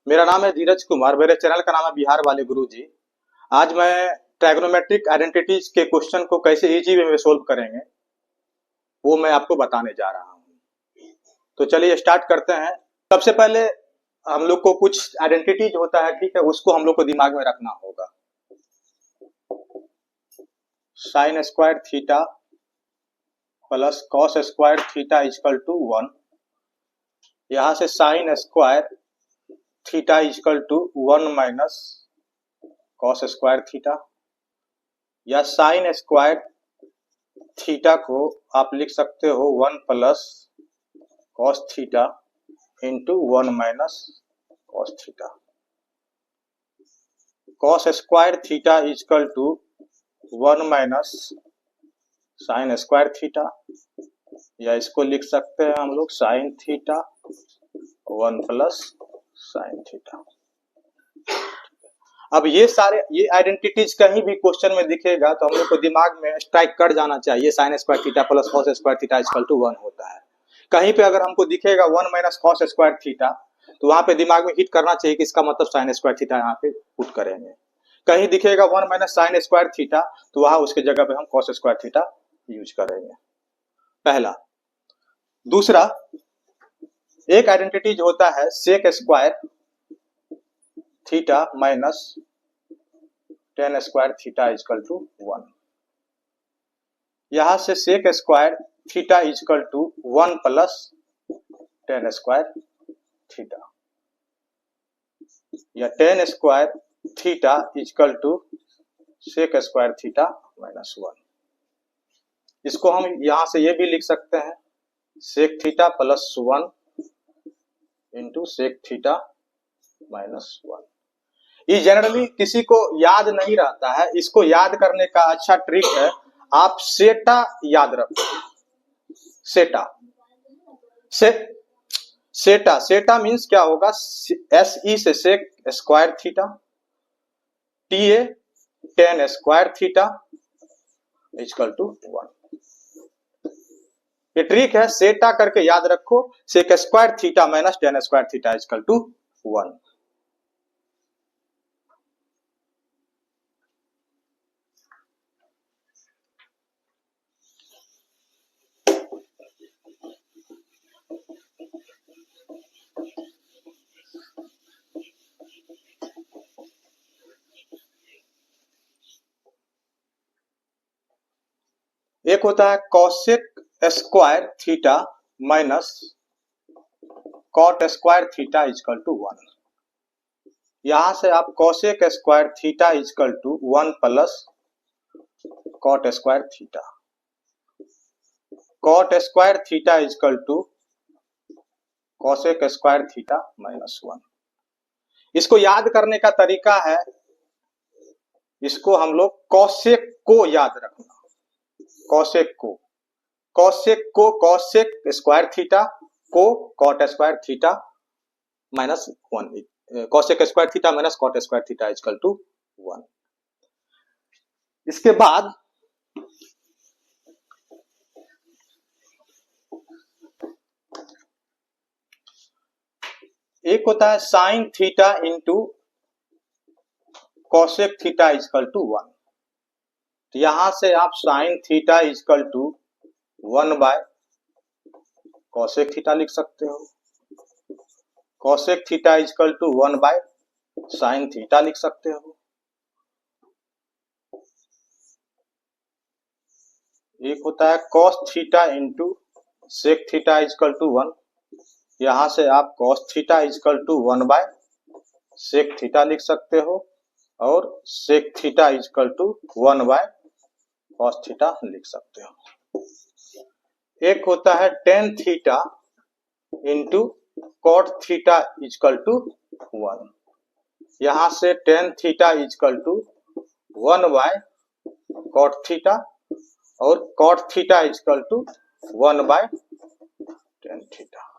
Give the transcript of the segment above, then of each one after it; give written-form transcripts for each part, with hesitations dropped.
मेरा नाम है धीरज कुमार। मेरे चैनल का नाम है बिहार वाले गुरुजी। आज मैं ट्राइगोनोमेट्रिक आइडेंटिटीज के क्वेश्चन को कैसे इजी वे में सोल्व करेंगे वो मैं आपको बताने जा रहा हूँ। तो चलिए स्टार्ट करते हैं। सबसे पहले हम लोग को कुछ आइडेंटिटीज होता है, ठीक है, उसको हम लोग को दिमाग में रखना होगा। Sine square theta plus cos square theta equal to 1। यहाँ से sine square theta equal to 1 minus cos square theta, या साइन स्क्वायर थीटा को आप लिख सकते हो 1 plus cos theta into 1 minus cos theta. Cos square theta equal to 1 minus sine square theta, या इसको लिख सकते हैं हम लोग sine theta 1 plus sine theta. अब ये आइडेंटिटीज कहीं भी क्वेश्चन में दिखेगा तो हम लोग को दिमाग में स्ट्राइक कर जाना चाहिए। Sine square theta plus cos square theta equal to 1 होता है। कहीं पे अगर हमको दिखेगा 1 माइनस कॉस स्क्वायर थीटा तो वहां पे दिमाग में हिट करना चाहिए कि इसका मतलब साइन स्क्वायर थीटा यहाँ पे पुट करेंगे। कहीं दिखेगा 1 माइनस साइन स्क्वायर थीटा तो वहां उसके जगह पे हम कॉस स्क्वायर थीटा यूज करेंगे, पहला। दूसरा, एक आइडेंटिटीज होता है sec square theta minus tan square theta equal to 1। यहां से sec square theta equal to 1 plus tan square theta, या tan square theta equal to sec square theta minus 1। इसको हम यहां से ये भी लिख सकते हैं sec theta plus 1 into sec theta minus 1। ये जनरली किसी को याद नहीं रहता है। इसको याद करने का अच्छा ट्रिक है, आप सेटा याद रखो। सेटा सेटा मीन्स क्या होगा? SE से sec square theta, TA tan square theta equal to 1। ये ट्रिक है, सेटा करके याद रखो। Sec square theta minus tan square theta equal to 1। एक होता है cosec square theta minus cot square theta equal to 1। यहां से आप cosec square theta equal to 1 plus cot square theta, cot square theta equal to cosec square theta minus 1। इसको याद करने का तरीका है, इसको हम लोग कॉसेक को याद रखना। कॉसेक को कॉसेक स्क्वायर थीटा को cot square theta minus 1, cosec square theta minus cot square theta equal to 1। इसके बाद एक होता है sine theta into cosec theta equal to 1। यहां से आप sine theta equal to 1 by cosec theta लिख सकते हो, cosec theta equal to 1 by sine theta लिख सकते हो। एक होता है cos theta into sec theta equal to 1। यहां से आप cos theta equal to 1 by sec theta लिख सकते हो, और sec theta equal to 1 by cos theta लिख सकते हो। एक होता है tan theta into cot theta equal to 1। यहां से tan theta equal to 1 by cot theta, और cot theta equal to 1 by tan theta.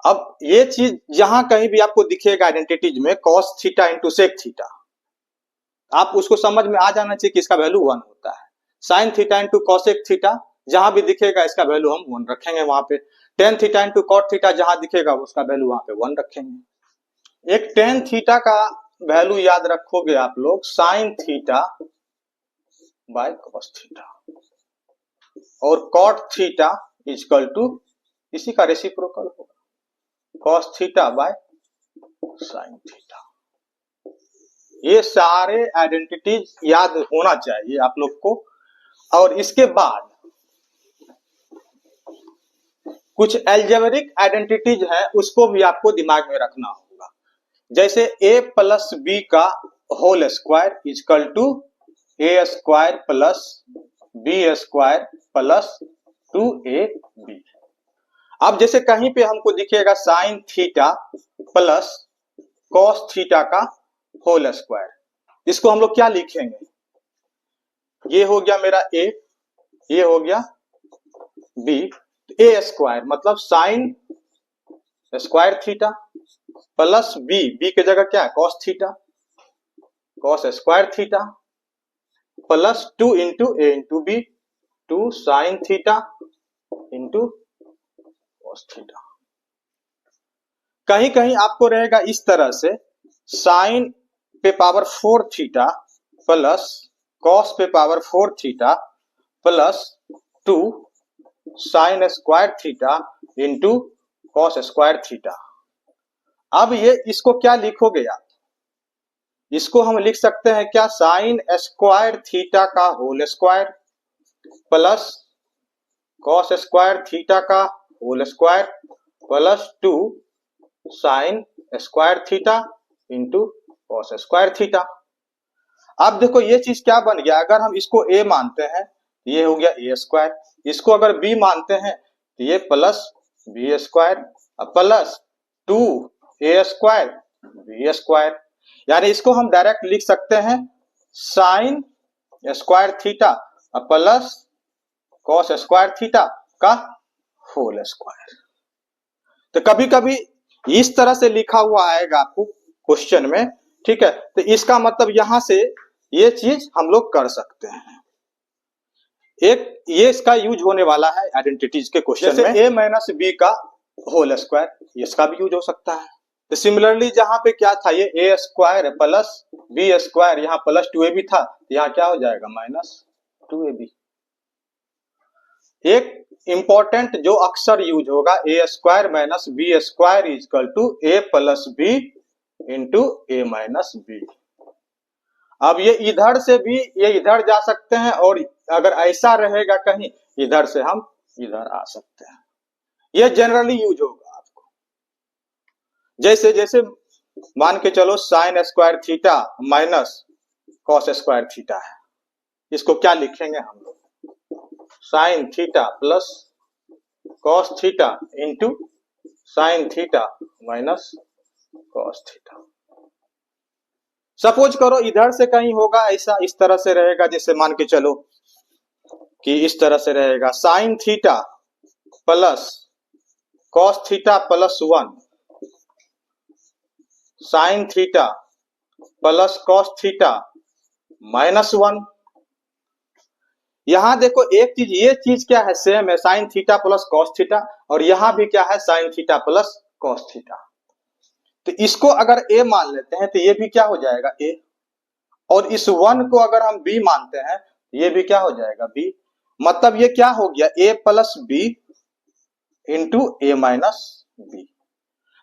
अब ये चीज जहां कहीं भी आपको दिखेगा आइडेंटिटीज में cos theta into sec theta, आप उसको समझ में आ जाना चाहिए कि इसका वैल्यू 1 होता है। Sine theta into cosec theta जहां भी दिखेगा इसका वैल्यू हम 1 रखेंगे वहां पे। Tan theta into cot theta जहां दिखेगा उसका वैल्यू वहां पे 1 रखेंगे। एक टेन थीटा का वैल्यू याद रखोगे आप लोग sine theta by cos theta, और कॉट थीटा इक्वल टू इसी का रेसिप्रोकल होगा cos theta by sine theta. ये सारे आइडेंटिटीज याद होना चाहिए आप लोग को। और इसके बाद कुछ एल्जेब्रिक आइडेंटिटीज है उसको भी आपको दिमाग में रखना होगा। जैसे a प्लस बी का whole square equal to A square plus B square plus 2ab। अब जैसे कहीं पे हमको दिखेगा sine theta plus cos theta का होल स्क्वायर, इसको हम लोग क्या लिखेंगे? ये हो गया मेरा a, ये हो गया b, ए स्क्वायर मतलब sine square theta plus b के जगह क्या है cos theta, cos square theta plus 2 into a into b, 2 sine theta into cos theta. कहीं कहीं आपको रहेगा इस तरह से साइन पे पावर 4 थीटा प्लस कॉस पे power 4 theta plus 2 sine square theta into cos square theta. अब ये इसको क्या लिखोगे आप? इसको हम लिख सकते हैं क्या साइन स्क्वायर थीटा का whole square plus cos square theta का whole square plus 2 sine square theta into cos square theta. अब देखो ये चीज क्या बन गया, अगर हम इसको a मानते हैं ये हो गया ए स्क्वायर, इसको अगर b मानते हैं तो ये प्लस बी स्क्वायर प्लस 2 ए स्क्वायर बी स्क्वायर। यानी इसको हम डायरेक्ट लिख सकते हैं sine square theta plus cos square theta का होल स्क्वायर। तो कभी कभी इस तरह से लिखा हुआ आएगा आपको क्वेश्चन में, ठीक है? तो इसका मतलब यहां से ये चीज हम लोग कर सकते हैं। एक ये इसका यूज होने वाला है आइडेंटिटीज के क्वेश्चन में, a माइनस बी का होल स्क्वायर, इसका भी यूज हो सकता है। तो सिमिलरली जहां पे क्या था ये a square plus B square, यहाँ प्लस 2ab था, यहाँ क्या हो जाएगा माइनस 2ab। एक इंपॉर्टेंट जो अक्सर यूज होगा a square minus B square equal to A plus B into A minus b. अब ये इधर से भी ये इधर जा सकते हैं, और अगर ऐसा रहेगा कहीं इधर से हम इधर आ सकते हैं। ये जनरली यूज होगा आपको। जैसे जैसे मान के चलो sign square theta minus cos square theta है, इसको क्या लिखेंगे हम लोग? Sine theta plus cos theta into sine theta minus cos theta. Suppose करो इधर से कहीं होगा ऐसा, इस तरह से रहेगा, जैसे मान के चलो कि इस तरह से रहेगा sign theta plus cos theta plus 1 sine theta plus cos theta minus 1। यहां देखो एक चीज, ये चीज क्या है सेम है, sine theta plus cos theta, और यहां भी क्या है sine theta plus cos theta. तो इसको अगर a मान लेते हैं तो ये भी क्या हो जाएगा a, और इस 1 को अगर हम b मानते हैं तो ये भी क्या हो जाएगा b। मतलब ये क्या हो गया a plus B into A minus B.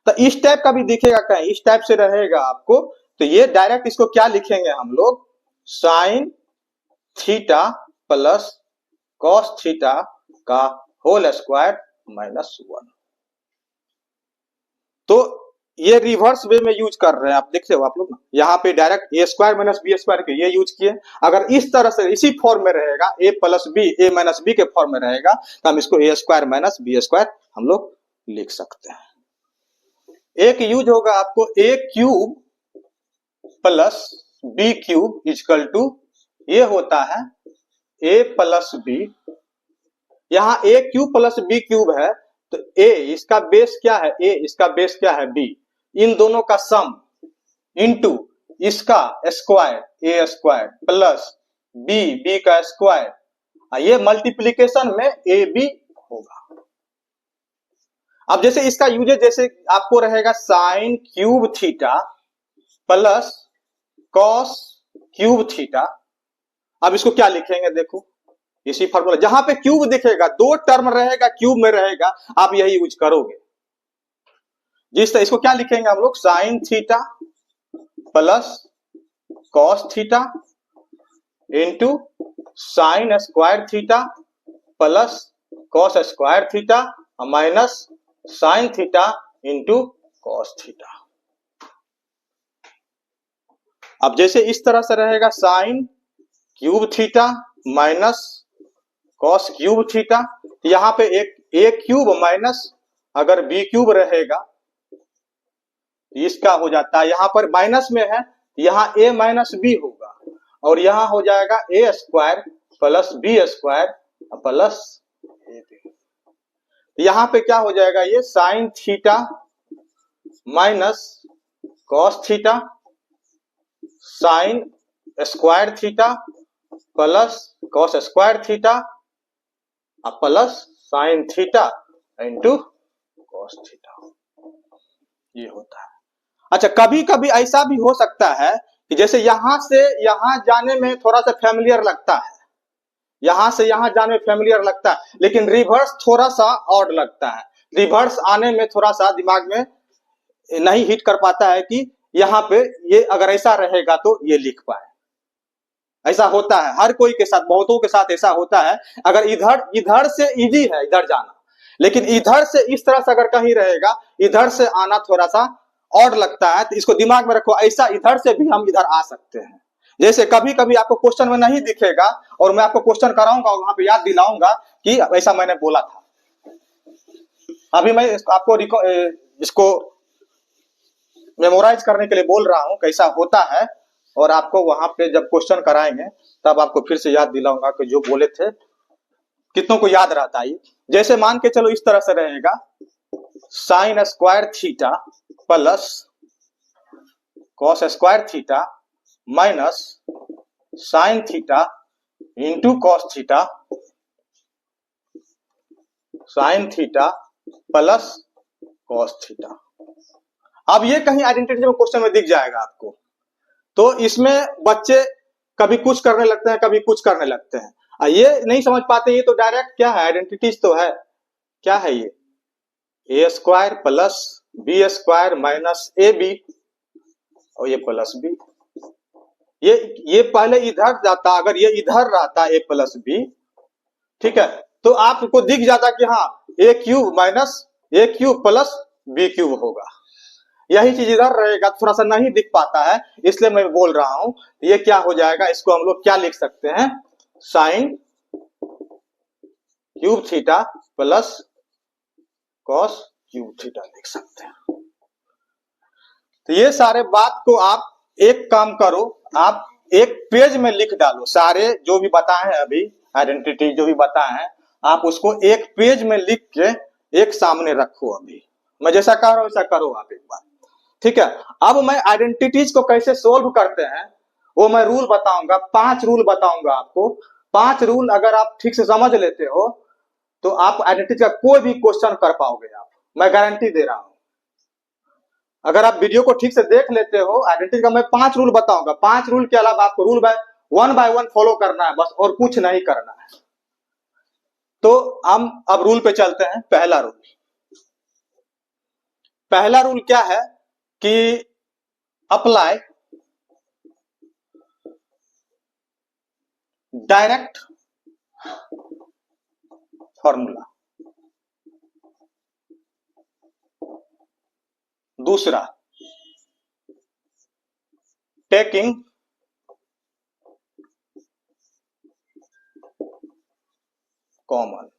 तो इस टाइप का भी दिखेगा कहीं, इस टाइप से रहेगा आपको, तो ये डायरेक्ट इसको क्या लिखेंगे हम लोग sine theta plus cos theta का होल स्क्वायर माइनस 1। तो ये रिवर्स वे में यूज कर रहे हैं आप, देखते हो आप लोग ना, यहाँ पे डायरेक्ट ए स्क्वायर माइनस बी स्क्वायर के ये यूज किए। अगर इस तरह से इसी फॉर्म में रहेगा a plus b a minus b के फॉर्म में रहेगा तो हम इसको a square minus B square हम लोग लिख सकते हैं। एक यूज होगा आपको a cube plus B cube equal to, ये होता है ए प्लस बी, यहाँ a cube plus B cube है तो ए इसका बेस क्या है, ए इसका बेस क्या है बी, इन दोनों का सम इंटू इसका स्क्वायर ए स्क्वायर प्लस बी बी का स्क्वायर, ये मल्टीप्लीकेशन में ए बी होगा। अब जैसे इसका यूजेज जैसे आपको रहेगा sign cube theta plus cos cube theta. अब इसको क्या लिखेंगे, देखो इसी फॉर्मूला, जहां पे क्यूब दिखेगा, दो टर्म रहेगा क्यूब में रहेगा, आप यही यूज करोगे। जिस तरह इसको क्या लिखेंगे हम लोग, sine theta plus cos theta into sine square theta plus cos square theta minus sine theta into cos theta. अब जैसे इस तरह से रहेगा sign cube theta minus cos cube theta, यहां पे एक ए क्यूब माइनस अगर बी क्यूब रहेगा इसका हो जाता है, यहां पर माइनस में है, यहां ए माइनस बी होगा और यहां हो जाएगा a square plus B square plus a b. यहां पे क्या हो जाएगा, ये sine theta minus cos theta sine square theta plus cos square theta plus sine theta into cos theta, ये होता है। अच्छा, कभी कभी ऐसा भी हो सकता है कि जैसे यहां से यहां जाने में थोड़ा सा फैमिलियर लगता है, यहां से यहां जाने में फैमिलियर लगता है, लेकिन रिवर्स थोड़ा सा ऑड लगता है, रिवर्स आने में थोड़ा सा दिमाग में नहीं हिट कर पाता है कि यहां पे ये अगर ऐसा रहेगा तो ये लिख पाए। ऐसा होता है हर कोई के साथ, बहुतों के साथ ऐसा होता है। अगर इधर से इजी है इधर जाना, लेकिन इधर से इस तरह से अगर कहीं रहेगा, इधर से आना थोड़ा सा ऑड लगता है, तो इसको दिमाग में रखो, ऐसा इधर से भी हम इधर आ सकते हैं। जैसे कभी कभी आपको क्वेश्चन में नहीं दिखेगा और मैं आपको क्वेश्चन कराऊंगा और वहां पे याद दिलाऊंगा कि ऐसा मैंने बोला था। अभी मैं आपको इसको मेमोराइज करने के लिए बोल रहा हूं कैसा होता है, और आपको वहां पे जब क्वेश्चन कराएंगे तब आपको फिर से याद दिलाऊंगा कि जो बोले थे कितनों को याद रहता है। जैसे मान के चलो इस तरह से रहेगा sign square theta plus cos square theta minus sine theta into cos theta sine theta plus cos theta. अब ये कहीं आइडेंटिटी में क्वेश्चन में दिख जाएगा आपको, तो इसमें बच्चे कभी कुछ करने लगते हैं कभी कुछ करने लगते हैं, ये नहीं समझ पाते, ये तो डायरेक्ट क्या है, आइडेंटिटीज तो है, क्या है ये, a square plus B square minus a b और ये प्लस बी। ये पहले इधर जाता, अगर ये इधर रहता ए प्लस बी, ठीक है, तो आपको दिख जाता कि हाँ ए क्यूब माइनस ए क्यूब प्लस बी क्यूब होगा। यही चीज इधर रहेगा, थोड़ा सा नहीं दिख पाता है, इसलिए मैं बोल रहा हूं ये क्या हो जाएगा, इसको हम लोग क्या लिख सकते हैं, sign cube theta plus cos cube theta लिख सकते हैं। तो ये सारे बात को आप एक काम करो, आप एक पेज में लिख डालो, सारे जो भी बताए हैं अभी आइडेंटिटी जो भी बताए हैं, आप उसको एक पेज में लिख के एक सामने रखो। अभी मैं जैसा कह रहा हूं वैसा करो आप एक बार, ठीक है। अब मैं आइडेंटिटीज को कैसे सोल्व करते हैं वो मैं रूल बताऊंगा, 5 रूल बताऊंगा आपको। 5 रूल अगर आप ठीक से समझ लेते हो तो आप आइडेंटिटी का कोई भी क्वेश्चन कर पाओगे आप, मैं गारंटी दे रहा हूं। अगर आप वीडियो को ठीक से देख लेते हो, आइडेंटिटी का मैं 5 रूल बताऊंगा, 5 रूल के अलावा आपको रूल बाय वन फॉलो करना है बस, और कुछ नहीं करना है। तो हम अब रूल पे चलते हैं। पहला रूल क्या है कि अप्लाई डायरेक्ट फॉर्मूला। दूसरा, टेकिंग कॉमन।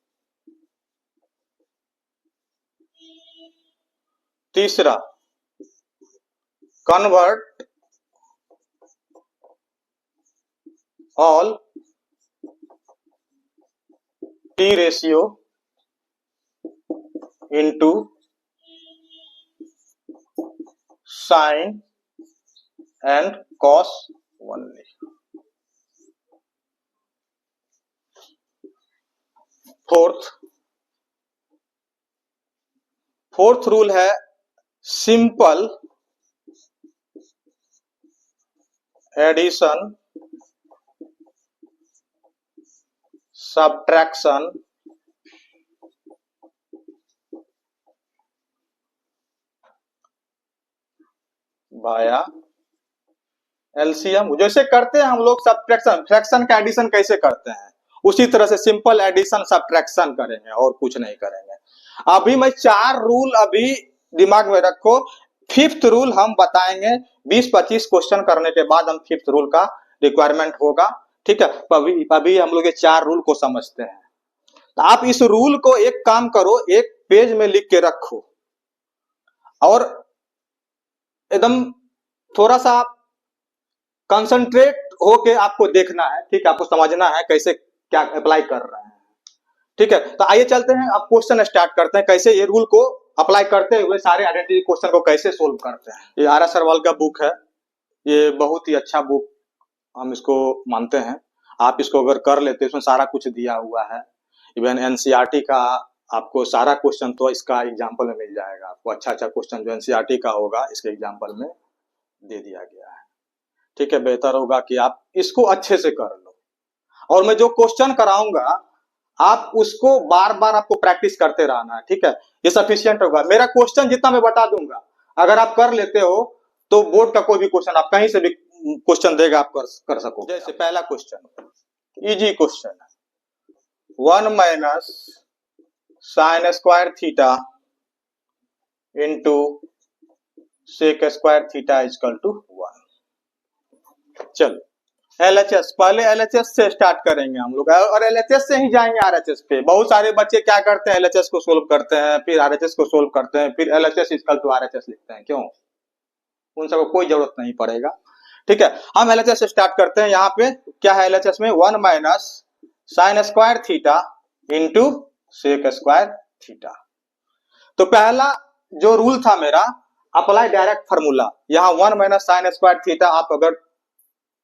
तीसरा, convert all T ratio into sine and cos only. Fourth, fourth rule है simple addition subtraction via LCM. जैसे करते हैं हम लोग सब्ट्रैक्शन, फ्रैक्शन का एडिशन कैसे करते हैं, उसी तरह से सिंपल एडिशन सब्ट्रैक्शन करेंगे और कुछ नहीं करेंगे। अभी मैं 4 रूल अभी दिमाग में रखो, फिफ्थ रूल हम बताएंगे 20-25 क्वेश्चन करने के बाद हम फिफ्थ रूल का रिक्वायरमेंट होगा। ठीक है, अभी हम लोग ये 4 रूल को समझते हैं। तो आप इस रूल को एक काम करो, एक पेज में लिख के रखो और एकदम थोड़ा सा कंसंट्रेट होके आपको देखना है। ठीक है, आपको समझना है कैसे क्या अप्लाई कर रहे हैं। ठीक है, तो आइए चलते हैं, अब क्वेश्चन स्टार्ट करते हैं, कैसे ये रूल को अप्लाई करते हुए सारे आइडेंटिटी क्वेश्चन को कैसे सोल्व करते हैं। ये आर एस अग्रवाल का बुक है, ये बहुत ही अच्छा बुक हम इसको मानते हैं। आप इसको अगर कर लेते हैं, इसमें सारा कुछ दिया हुआ है, इवन एनसीईआरटी का आपको सारा क्वेश्चन तो इसका एग्जाम्पल में मिल जाएगा। आपको अच्छा क्वेश्चन जो एनसीईआरटी का होगा इसके एग्जाम्पल में दे दिया गया है। ठीक है, बेहतर होगा कि आप इसको अच्छे से कर लो, और मैं जो क्वेश्चन कराऊंगा आप उसको बार बार आपको प्रैक्टिस करते रहना है। ठीक है, ये सफिशिएंट होगा। मेरा क्वेश्चन जितना मैं बता दूंगा, अगर आप कर लेते हो तो बोर्ड का कोई भी क्वेश्चन आप कहीं से भी क्वेश्चन देगा आप कर सको। जैसे पहला क्वेश्चन इजी क्वेश्चन है, 1 minus sine square theta into sec square theta equal to 1। चलो एलएचएस, पहले एलएचएस से स्टार्ट करेंगे हम लोग और एलएचएस से ही जाएंगे आरएचएस पे। बहुत सारे बच्चे क्या करते हैं, एलएचएस को सोल्व करते हैं, फिर आरएचएस को सोल्व करते हैं, फिर एलएचएस इक्वल टू आरएचएस लिखते हैं। क्यों? उन सबको कोई जरूरत नहीं पड़ेगा। ठीक है, हम एलएचएस से स्टार्ट करते हैं। यहाँ पे क्या है एलएचएस में, 1 minus sine square theta into sec square theta. तो पहला जो रूल था मेरा, अप्लाई डायरेक्ट फार्मूला। यहाँ 1 माइनस साइन स्क्वायर थीटा आप अगर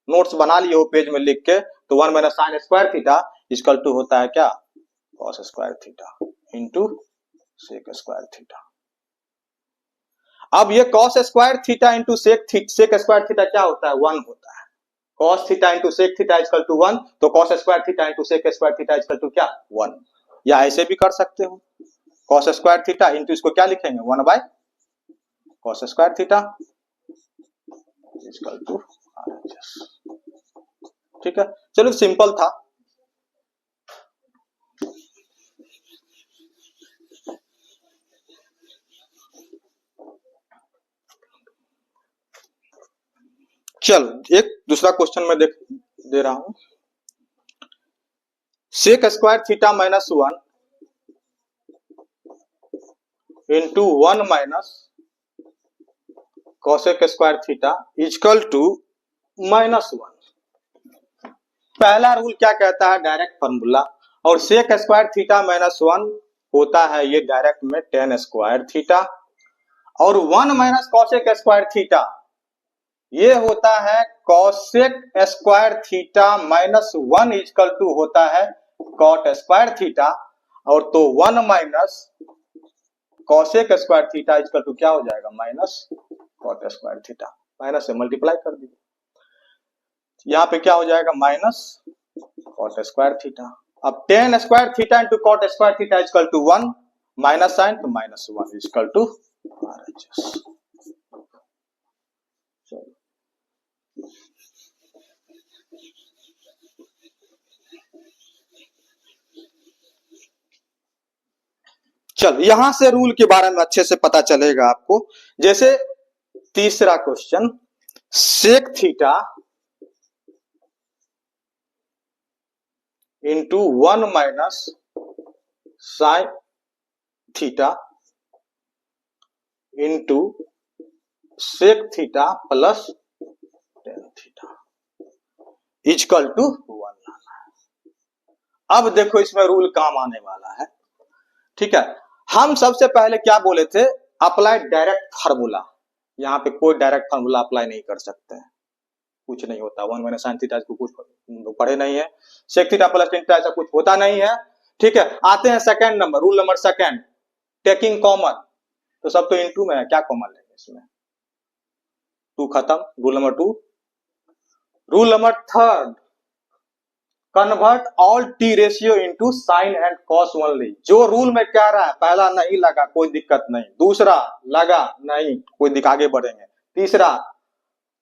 नोट्स बना लिए हो पेज में लिख के, तो 1 minus sine square theta equal to होता है क्या, cos square theta into sec square theta. अब ये cos square theta into sec square theta क्या होता है, 1 होता है। Cos theta into sec theta equal to 1, तो cos square theta into sec square theta equal to क्या, 1। या ऐसे भी कर सकते हो, कॉस स्क्वायर थीटा इंटू इसको क्या लिखेंगे, 1 by cos square theta equal to RHS. ठीक है, चलो सिंपल था। चल एक दूसरा क्वेश्चन में दे रहा हूं, sec square theta minus 1 into 1 minus cosec square theta equal to -1। पहला रूल क्या कहता है, डायरेक्ट फॉर्मूला, और सेक स्क्वायर थीटा -1 होता है ये डायरेक्ट में tan स्क्वायर थीटा, और 1 माइनस कॉसेक स्क्वायर थीटा ये होता है cosec square theta -1 equal to होता है कॉट स्क्वायर थीटा, और तो 1 minus cosec square theta equal to क्या हो जाएगा, minus cot square theta. Minus से मल्टीप्लाई कर दीजिए, यहाँ पे क्या हो जाएगा, माइनस कॉट स्क्वायर थीटा। अब tan square theta into cot square theta equal to 1, minus sine तो -1 इक्वल टू आरएचएस। चल यहां से रूल के बारे में अच्छे से पता चलेगा आपको। जैसे तीसरा question, sec theta into 1 minus sine theta into sec theta plus tan theta equal to 1 लाना है। अब देखो इसमें रूल काम आने वाला है। ठीक है, हम सबसे पहले क्या बोले थे, अप्लाई डायरेक्ट फार्मूला। यहाँ पे कोई डायरेक्ट फार्मूला अप्लाई नहीं कर सकते हैं, कुछ नहीं होता। 1 माइनस साइन थीटा को कुछ पढ़े नहीं है, sec theta plus tan theta ऐसा कुछ होता नहीं है। ठीक है, आते हैं second number, rule number second, taking common. तो सब तो इनटू में है, क्या कॉमन लेंगे इसमें, 2 खत्म। Rule number 2। Rule number 3, convert all T ratio into sine and cos only. जो रूल में कह रहा है, पहला नहीं लगा कोई दिक्कत नहीं, दूसरा लगा नहीं कोई दिक्कत, आगे बढ़ेंगे, तीसरा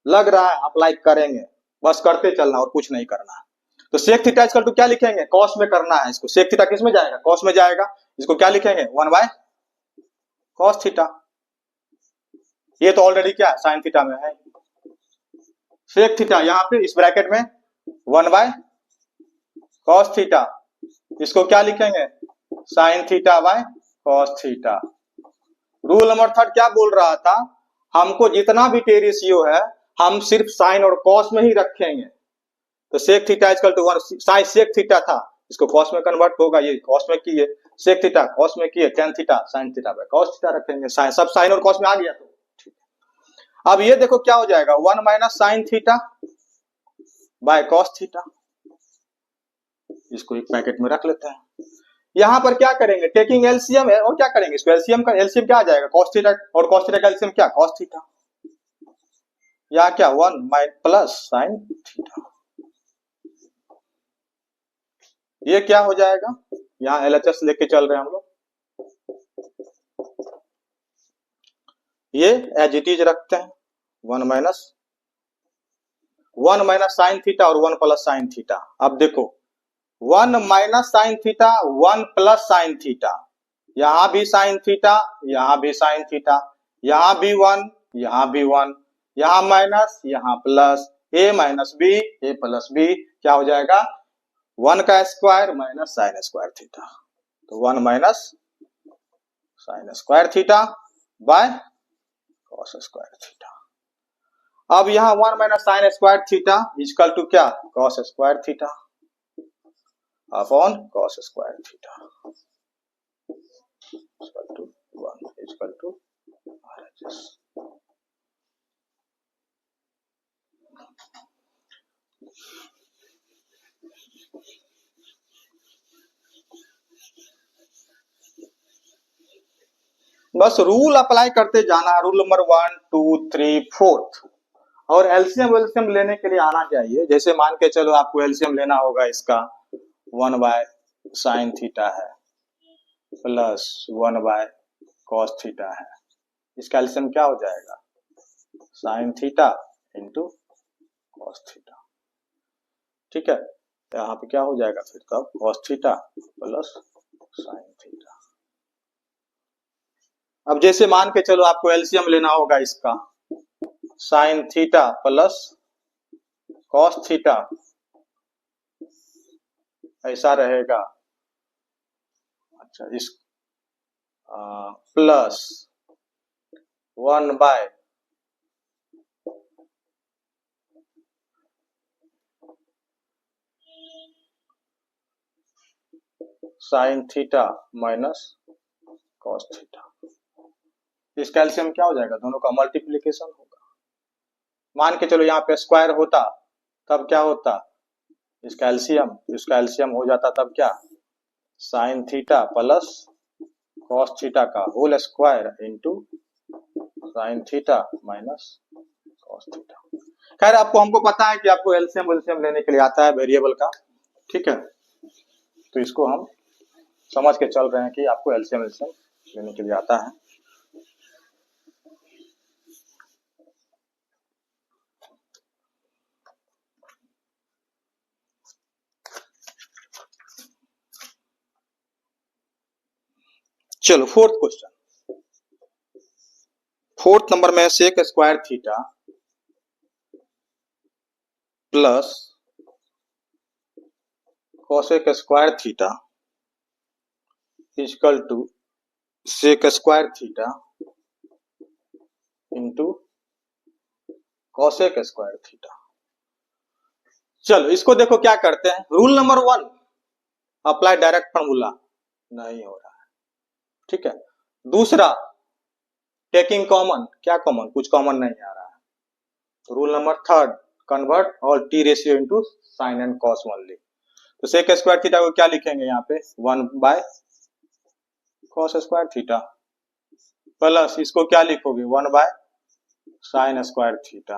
लग रहा है अप्लाई करेंगे, बस करते चलना और कुछ नहीं करना। तो सेक थीटा इक्वल टू क्या लिखेंगे, कॉस में करना है इसको, सेक थीटा किस में जाएगा, कॉस में जाएगा, इसको क्या लिखेंगे 1 बाय कॉस थीटा। ये तो ऑलरेडी क्या है साइन थीटा में है, सेक थीटा यहाँ पे इस ब्रैकेट में 1 बाय कॉस थीटा, इसको क्या लिखेंगे sign theta by cos theta. Rule number 3 क्या बोल रहा था, हमको जितना भी टे रेशियो है हम सिर्फ साइन और कॉस में ही रखेंगे। तो sec theta equal to 1, sine sec theta था, इसको कॉस में कन्वर्ट होगा, ये कॉस में किए, सेक थीटा कॉस में किए, tan theta sine theta by cos theta रखेंगे, साइन सब साइन और कॉस में आ गया। तो ठीक, अब ये देखो क्या हो जाएगा 1 minus sine theta by cos theta, इसको एक पैकेट में रख लेते हैं। यहां पर क्या करेंगे, टेकिंग एलसीएम है, और क्या करेंगे इसको एलसीएम का, एलसीएम क्या आ जाएगा कॉस थीटा, और कॉस थीटा का एलसीएम क्या कॉस थीटा, या क्या 1 प्लस साइन थीटा, ये क्या हो जाएगा, यहां एलएचएस लेके चल रहे हैं हम लोग, ये एज इट इज रखते हैं 1 माइनस साइन थीटा और 1 प्लस साइन थीटा। अब देखो 1 minus sine theta 1 plus sine theta, यहां भी साइन थीटा यहां भी साइन थीटा, यहां भी 1 यहां भी 1, यहां माइनस यहां plus, a minus B A plus b, क्या हो जाएगा 1 का square minus sine square theta, तो 1 minus sine square theta by cos square theta. अब यहां 1 minus sine square theta equal to क्या cos square theta upon cos square theta equal to 1 equal to RHS। बस rule apply करते जाना, rule number 1 2 3 4, और LCM वेलसीएम लेने के लिए आना चाहिए। जैसे मान के चलो आपको एलसीएम लेना होगा, इसका 1 बाय साइन थीटा है प्लस 1 बाय कॉस थीटा है, इसका एलसीएम क्या हो जाएगा sign theta into cos theta, ठीक है, यहाँ पे क्या हो जाएगा फिर तब cos theta plus sine theta. अब जैसे मान के चलो आपको एलसीएम लेना होगा इसका, sign theta plus cos theta ऐसा रहेगा, अच्छा इस plus 1 by sine theta minus cos theta, इस कैल्शियम क्या हो जाएगा, दोनों का मल्टीप्लिकेशन होगा। मान के चलो यहाँ पे स्क्वायर होता तब क्या होता, इस कैल्शियम हो जाता तब क्या sine theta plus cos theta का whole square into sine theta minus cos theta. खैर आपको हमको पता है कि आपको एलसीएम लेने के लिए आता है वेरिएबल का, ठीक है, तो इसको हम समझ के चल रहे हैं कि आपको एलसीएम लेने के लिए आता है। चलो फोर्थ क्वेश्चन, फोर्थ नंबर में sec square theta plus cosec square theta equal to sec square theta into cosec square theta. चलो इसको देखो क्या करते हैं, rule number 1 apply direct formula नहीं हो रहा है, ठीक है। दूसरा टेकिंग कॉमन, क्या कॉमन, कुछ कॉमन नहीं आ रहा है। तो rule number 3 convert all T ratio into sine and cos only. तो सेक स्क्वायर थीटा को क्या लिखेंगे यहाँ पे 1 by cos square theta plus इसको क्या लिखोगे 1 बाय साइन स्क्वायर थीटा,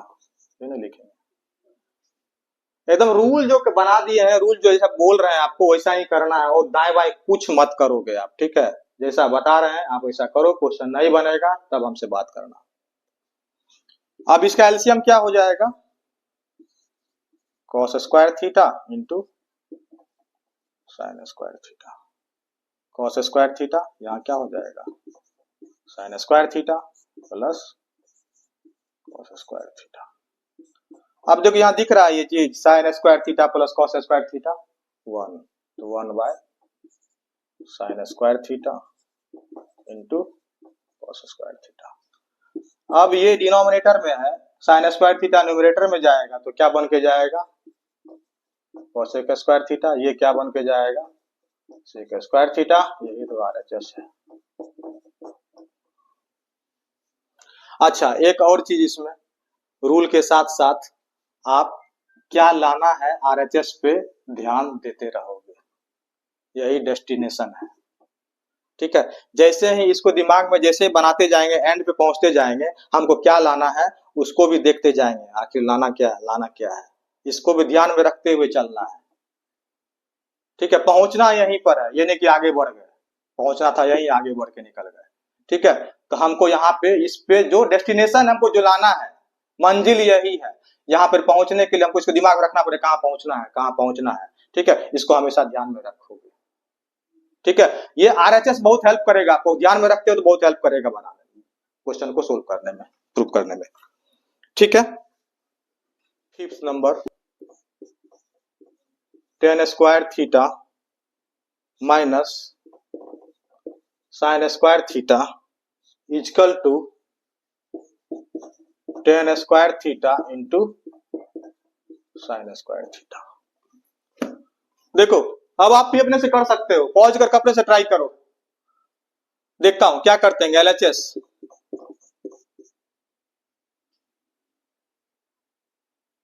ये ना लिखेंगे। एकदम रूल जो बना दिए हैं, रूल जो जैसा बोल रहे हैं आपको वैसा ही करना है, और दाएं बाएं कुछ मत करोगे आप, ठीक है। जैसा बता रहे हैं आप वैसा करो, क्वेश्चन नहीं बनेगा तब हमसे बात करना। अब इसका एलसीएम क्या हो जाएगा, cos square theta into sine square theta. Cos square theta यहाँ क्या हो जाएगा sine square theta plus cos square theta. अब देखो यहाँ दिख रहा है ये चीज, sign square theta plus cos square theta 1, तो 1 by sine square theta into cos square theta. अब ये डिनोमिनेटर में है, साइन स्क्वायर थीटा न्यूमरेटर में जाएगा तो क्या बन के जाएगा कॉसेक स्क्वायर थीटा, ये क्या बन के जाएगा सेक स्क्वायर थीटा, यही तो आरएचएस है। अच्छा एक और चीज इसमें रूल के साथ साथ आप क्या लाना है आरएचएस पे ध्यान देते रहोगे, यही डेस्टिनेशन है, ठीक है। जैसे ही इसको दिमाग में जैसे बनाते जाएंगे, एंड पे पहुंचते जाएंगे, हमको क्या लाना है उसको भी देखते जाएंगे, आखिर लाना क्या है, इसको भी ध्यान में रखते हुए चलना है, ठीक है। पहुंचना यहीं पर है, ये नहीं कि आगे बढ़ गए, पहुंचना था यहीं आगे बढ़ के निकल गए, ठीक है। तो हमको यहाँ पे इस पे जो डेस्टिनेशन हमको जो लाना है, मंजिल यही है, यहाँ पर पहुंचने के लिए हमको इसको दिमाग में रखना पड़ेगा, कहाँ पहुंचना है, ठीक है। इसको हमेशा ध्यान में रखोगे, ठीक है। ये आरएचएस बहुत हेल्प करेगा आपको, ध्यान में रखते हो तो बहुत हेल्प करेगा बनाने में, क्वेश्चन को सोल्व करने में, प्रूव करने में, ठीक है। Fifth number tan square theta minus sine square theta equal to tan square theta into sine square theta. देखो अब आप भी अपने से कर सकते हो, पॉज कर अपने से ट्राई करो, देखता हूं क्या करते हैं। एलएचएस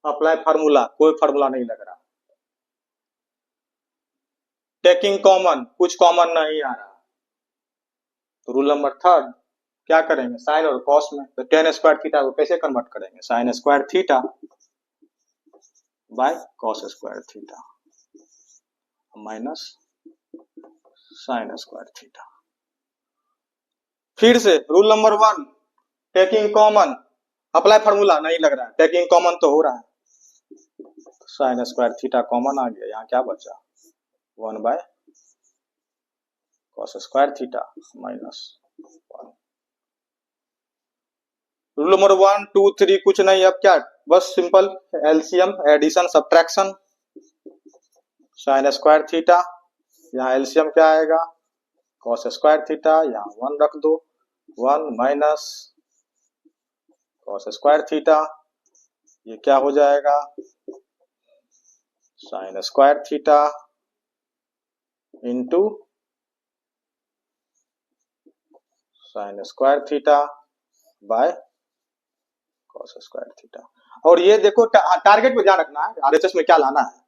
अप्लाई फार्मूला, कोई फार्मूला नहीं लग रहा। टेकिंग कॉमन, कुछ कॉमन नहीं आ रहा, तो रूल नंबर थर्ड क्या करेंगे साइन और कॉस में, तो टेन स्क्वायर थीटा को कैसे कन्वर्ट करेंगे sign square theta by cos square theta minus sine square theta. फिर से rule number 1 taking common, apply formula नहीं लग रहा है, टेकिंग कॉमन तो हो रहा है, साइन स्क्वायर थीटा कॉमन आ गया, यहाँ क्या बचा 1 by cos square theta minus 1। Rule number 1 2 3 कुछ नहीं, अब क्या बस simple LCM addition subtraction, sine square theta यहाँ एलसीएम क्या आएगा कॉस स्क्वायर थीटा, यहाँ 1 रख दो, 1 माइनस कॉस स्क्वायर थीटा, ये क्या हो जाएगा sine square theta into sine square theta by cos square theta. और ये देखो टारगेट पे ध्यान रखना है, आरएचएस में क्या लाना है,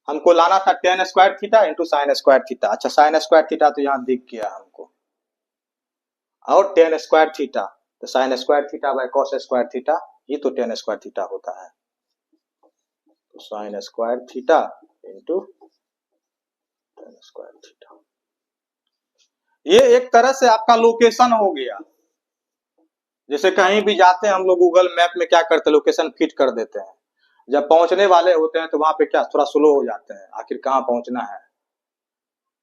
हमको लाना था ten square theta into sine square theta. अच्छा साइन स्क्वायर थीटा तो यहाँ दिख गया हमको, और टेन स्क्वायर थीटा तो sine square theta by cos square theta, ये तो टेन स्क्वायर थीटा होता है, तो sine square theta into ten square theta. ये एक तरह से आपका लोकेशन हो गया, जैसे कहीं भी जाते हैं हम लोग गूगल मैप में क्या करते हैं लोकेशन फिट कर देते हैं, जब पहुंचने वाले होते हैं तो वहां पे क्या थोड़ा स्लो हो जाते हैं, आखिर कहाँ पहुंचना है,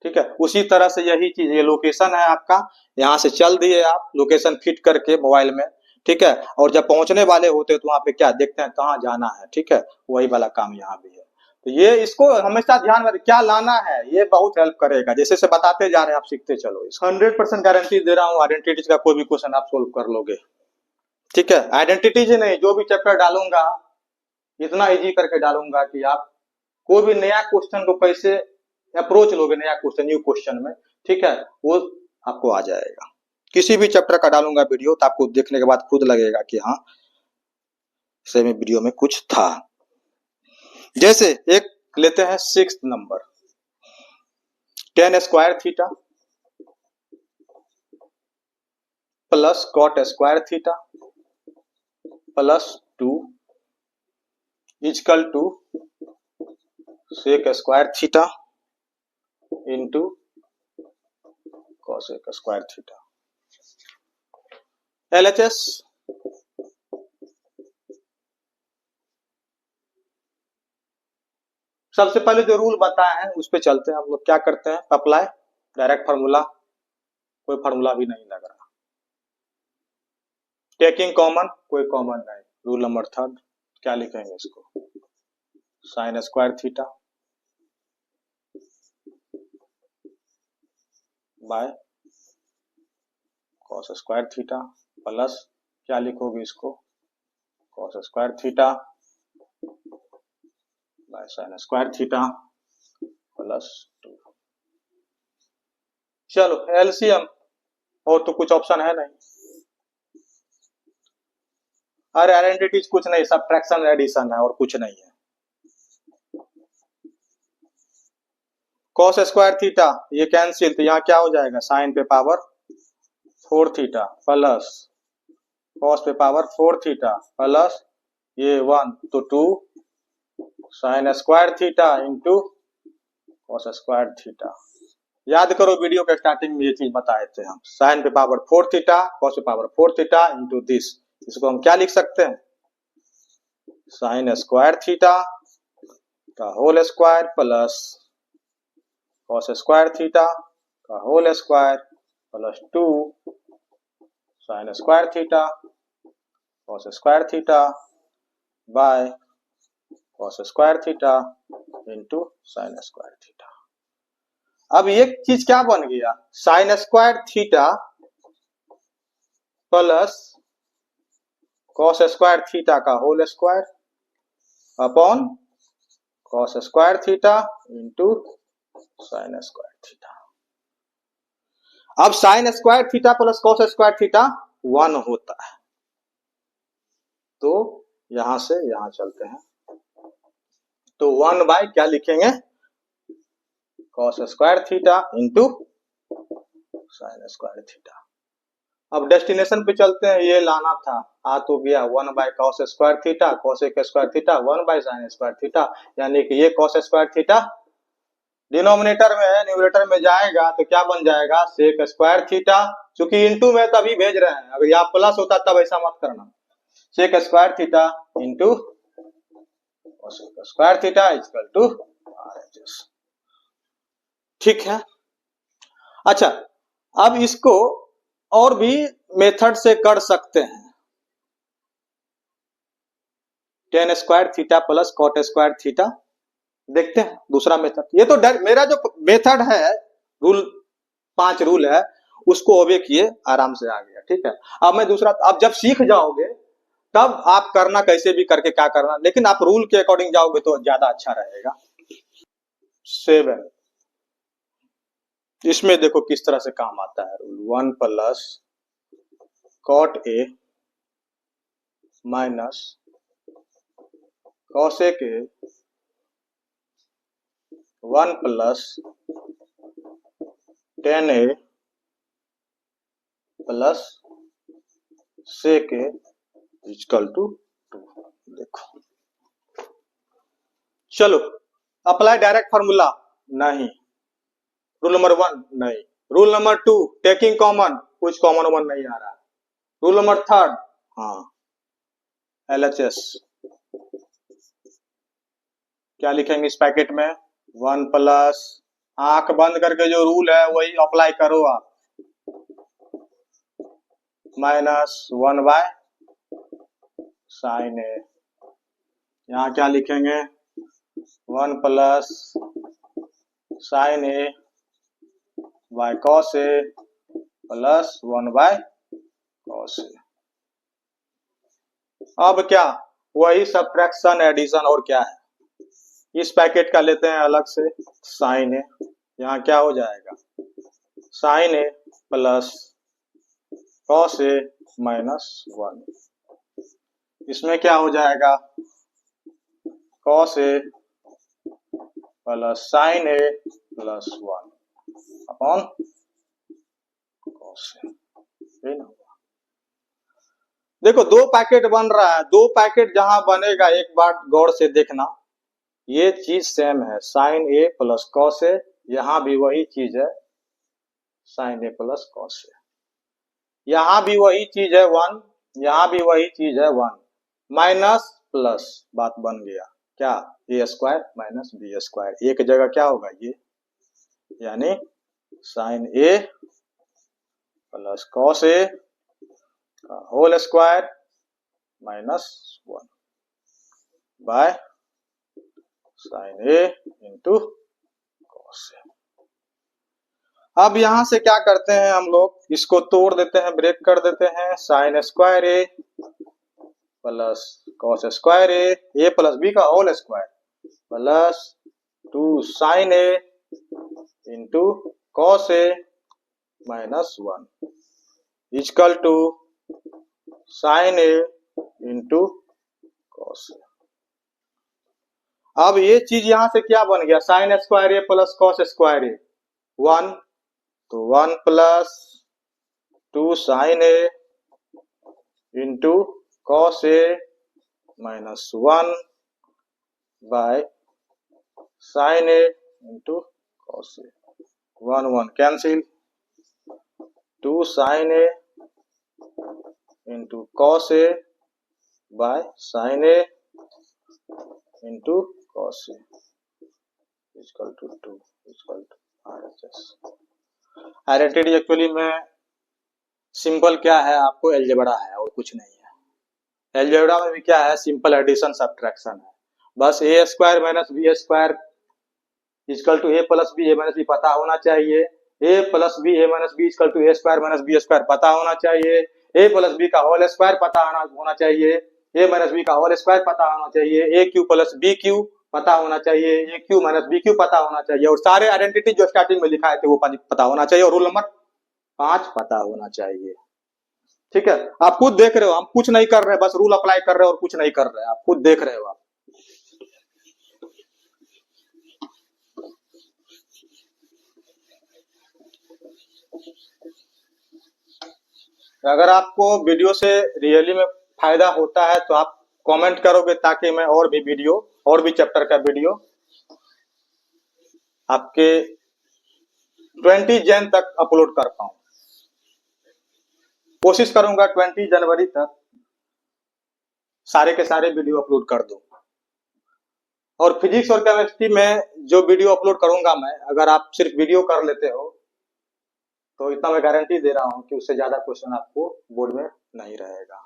ठीक है। उसी तरह से यही चीज, ये लोकेशन है आपका, यहाँ से चल दिए आप लोकेशन फिट करके मोबाइल में, ठीक है। और जब पहुंचने वाले होते हैं तो वहां पे क्या देखते हैं कहाँ जाना है, ठीक है, वही वाला काम यहाँ भी है। तो ये इसको हमेशा ध्यान में क्या लाना है, ये बहुत हेल्प करेगा, जैसे से बताते जा रहे हैं आप सीखते चलो। 100% गारंटी दे रहा हूँ आइडेंटिटीज का कोई भी क्वेश्चन आप सोल्व कर लोगे, ठीक है। आइडेंटिटीज ही नहीं, जो भी चैप्टर डालूंगा इतना इजी करके डालूंगा कि आप कोई भी नया क्वेश्चन को कैसे अप्रोच लोगे, नया क्वेश्चन न्यू क्वेश्चन में, ठीक है, वो आपको आ जाएगा। किसी भी चैप्टर का डालूंगा वीडियो तो आपको देखने के बाद खुद लगेगा कि हाँ सही में वीडियो में कुछ था। जैसे एक लेते हैं 6th number tan square theta plus cot square theta plus 2 equal to sec square theta into cosec square theta. LHS सबसे पहले जो रूल बताए हैं उस पे चलते हैं। हम लोग क्या करते हैं, अप्लाई डायरेक्ट फार्मूला, कोई फार्मूला भी नहीं लग रहा। टेकिंग कॉमन, कोई कॉमन नहीं। रूल नंबर 3 क्या लिखेंगे इसको, sign square theta by cos square theta plus क्या लिखोगे इसको, cos square theta by sine square theta plus 2। चलो एलसीएम, और तो कुछ ऑप्शन है नहीं। अरे आइडेंटिटीज कुछ नहीं, सब्ट्रैक्शन एडिशन है और कुछ नहीं है। कॉस स्क्वायर थीटा ये कैंसिल, तो यहाँ क्या हो जाएगा, साइन पे पावर 4 थीटा प्लस कॉस पे पावर 4 थीटा प्लस ये 1 तो 2 sine square theta into cos square theta. याद करो वीडियो के स्टार्टिंग में ये चीज बताए थे हम, साइन पे पावर 4 थीटा कॉस पे पावर 4 थीटा इंटू दिस। इसको हम क्या लिख सकते हैं, साइन स्क्वायर थीटा का whole square plus cos square theta का whole square plus 2 sine square theta cos square theta by cos square theta into sine square theta. अब ये चीज क्या बन गया, sine square theta plus cos square theta का whole square upon cos square theta into sine square theta. अब sine square theta plus cos square theta 1 होता है, तो यहां से यहां चलते हैं, तो 1 बाय क्या लिखेंगे, cos square theta into sine square theta. अब डेस्टिनेशन पे चलते हैं, ये लाना था, आ तो गया 1 by cos square theta cosec square theta 1 by sine square theta, यानी कि ये कॉस स्क्वायर थीटा डिनोमिनेटर में है, न्यूमरेटर में जाएगा तो क्या बन जाएगा, सेक स्क्वायर थीटा। चूंकि इंटू में तभी भेज रहे हैं, अगर यहाँ प्लस होता तब ऐसा मत करना, sec square theta into cosec square theta equal to RHS। ठीक है। अच्छा, अब इसको और भी मेथड से कर सकते हैं, tan square theta plus cot square theta. देखते हैं दूसरा मेथड। ये तो मेरा जो मेथड है, रूल 5 रूल है, उसको ओबे किए, आराम से आ गया। ठीक है। अब मैं दूसरा, अब जब सीख जाओगे तब आप करना कैसे भी करके क्या करना, लेकिन आप रूल के अकॉर्डिंग जाओगे तो ज्यादा अच्छा रहेगा। 7 इसमें देखो किस तरह से काम आता है rule, 1 plus cot A minus cosec A 1 plus tan A plus sec A equal to 2। देखो, चलो अप्लाई डायरेक्ट फार्मूला नहीं, रूल नंबर 1 नहीं, रूल नंबर 2 टेकिंग कॉमन, कुछ कॉमन वन नहीं आ रहा, रूल नंबर 3 हाँ LHS क्या लिखेंगे इस पैकेट में, 1 प्लस आंख बंद करके जो रूल है वही अप्लाई करो आप, माइनस 1 बाय साइन ए, यहाँ क्या लिखेंगे 1 plus sine A by cos A plus 1 by cos a. अब क्या, वही सब्ट्रैक्शन एडिशन, और क्या है, इस पैकेट का लेते हैं अलग से, साइन ए, यहाँ क्या हो जाएगा साइन ए प्लस कॉस ए माइनस 1, इसमें क्या हो जाएगा cos A plus sine A plus 1 upon cos a, देखो 2 पैकेट बन रहा है, 2 पैकेट जहां बनेगा एक बार गौर से देखना, ये चीज सेम है, sign A plus cos A, यहां भी वही चीज है sign A plus cos A, यहां भी वही चीज है 1, यहां भी वही चीज है 1, माइनस प्लस बात बन गया क्या, a square minus B square, एक जगह क्या होगा ये, यानी साइन ए प्लस कॉस ए का whole square minus 1 by sine A into cos a. अब यहां से क्या करते हैं हम लोग, इसको तोड़ देते हैं, ब्रेक कर देते हैं, साइन स्क्वायर ए प्लस कॉस स्क्वायर ए प्लस बी का whole square plus 2 sine A into cos A minus 1 equal to sine A into cos a. अब ये चीज यहां से क्या बन गया, sine square A plus cos square a 1, तो 1 plus 2 sine A into cos A minus 1 by sine A into cos A, 1 1 cancel, 2 sine A into cos A by sine A into cos A equal to 2 equal to RHS। Identity actually में simple क्या है, आपको algebra है और कुछ नहीं है। Algebra में भी क्या है, सिंपल एडिशन सब्ट्रैक्शन है, बस a square minus B square equal to A plus b a minus b पता होना चाहिए, a plus b a minus b equal to A square minus B square पता होना चाहिए, ए प्लस बी का whole square पता होना चाहिए, ए माइनस बी का होल स्क्वायर पता होना चाहिए, a cube plus b cube पता होना चाहिए, a cube minus b cube पता होना चाहिए, और सारे आइडेंटिटी जो स्टार्टिंग में लिखा है थे वो पता होना चाहिए, और रूल नंबर 5 पता होना चाहिए। ठीक है, आप खुद देख रहे हो, हम कुछ नहीं कर रहे, बस रूल अप्लाई कर रहे हो और कुछ नहीं कर रहे, आप खुद देख रहे हो आप। अगर आपको वीडियो से रियली में फायदा होता है तो आप कमेंट करोगे, ताकि मैं और भी वीडियो और भी चैप्टर का वीडियो आपके 20 जन तक अपलोड कर पाऊं। कोशिश करूंगा 20 जनवरी तक सारे के सारे वीडियो अपलोड कर दूं। और फिजिक्स और केमिस्ट्री में जो वीडियो अपलोड करूंगा मैं, अगर आप सिर्फ वीडियो कर लेते हो तो इतना मैं गारंटी दे रहा हूं कि उससे ज्यादा क्वेश्चन आपको बोर्ड में नहीं रहेगा,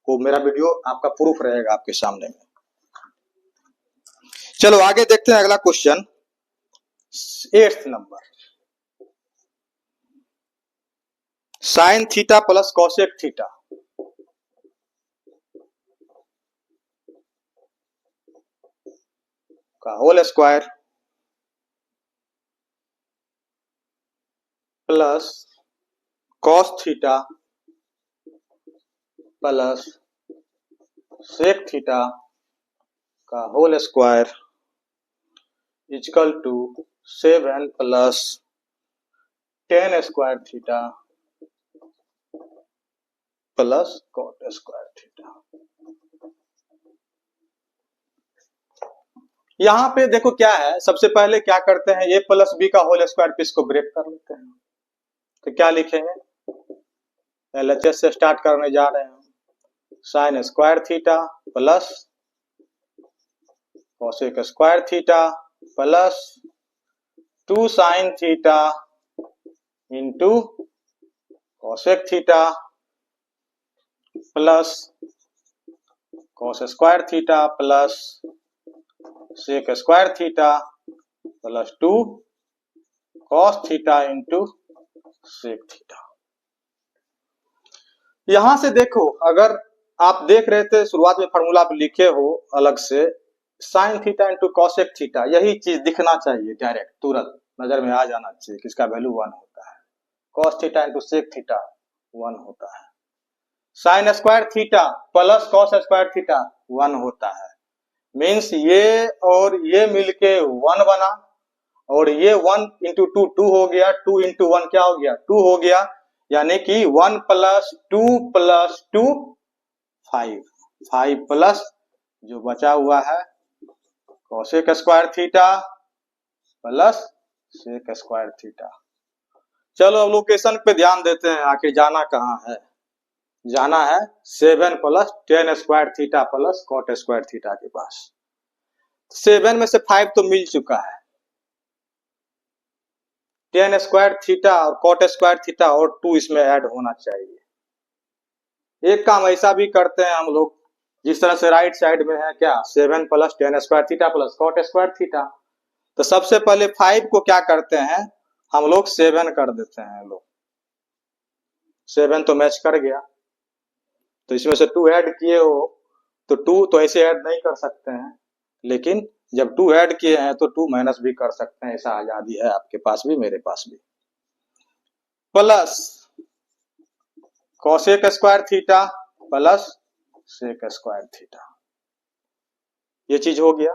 वो मेरा वीडियो आपका प्रूफ रहेगा आपके सामने में। चलो आगे देखते हैं अगला question, 8th number, sine theta plus cosec theta का whole square plus cos theta plus sec theta का whole square equal to 7 plus tan square theta plus cot square theta. यहां पे देखो क्या है, सबसे पहले क्या करते हैं, ए प्लस बी का होल स्क्वायर पे इसको ब्रेक कर लेते हैं, तो क्या लिखेंगे, LHS से स्टार्ट करने जा रहे हैं, sine square theta plus cosec square theta plus 2 sine theta into cosec theta plus cos square theta plus sec square theta plus 2 cos theta into sec theta. यहां से देखो, अगर आप देख रहे थे शुरुआत में फॉर्मूला आप लिखे हो अलग से, sign theta into cosec theta, यही चीज दिखना चाहिए डायरेक्ट, तुरंत नजर में आ जाना चाहिए कि इसका वैल्यू 1 होता है, cos theta into sec theta 1 होता है, sine square theta plus cos square theta 1 होता है, मीन्स ये और ये मिलके 1 बना, और ये 1 इंटू 2 2 हो गया, 2 इंटू 1 क्या हो गया 2 हो गया, यानी कि 1 प्लस 2 प्लस 2 5 प्लस जो बचा हुआ है cosec square theta plus sec square theta. चलो अब लोकेशन पे ध्यान देते हैं, आखिर जाना कहाँ है। जाना है 7 plus tan square theta plus cot square theta के पास। 7 में से 5 तो मिल चुका है, टेन स्क्वायर थीटा और कॉट स्क्वायर थीटा और 2 इसमें ऐड होना चाहिए। एक काम ऐसा भी करते हैं हम लोग, जिस तरह से राइट साइड में है क्या 7 plus tan square theta plus cot square theta, तो सबसे पहले 5 को क्या करते हैं हम लोग 7 कर देते हैं। लोग 7 तो मैच कर गया, तो इसमें से 2 ऐड किए हो तो 2 तो ऐसे ऐड नहीं कर सकते हैं, लेकिन जब 2 ऐड किए हैं तो 2 माइनस भी कर सकते हैं, ऐसा आजादी है आपके पास भी मेरे पास भी। Plus cosec square theta plus sec square theta, ये चीज हो गया।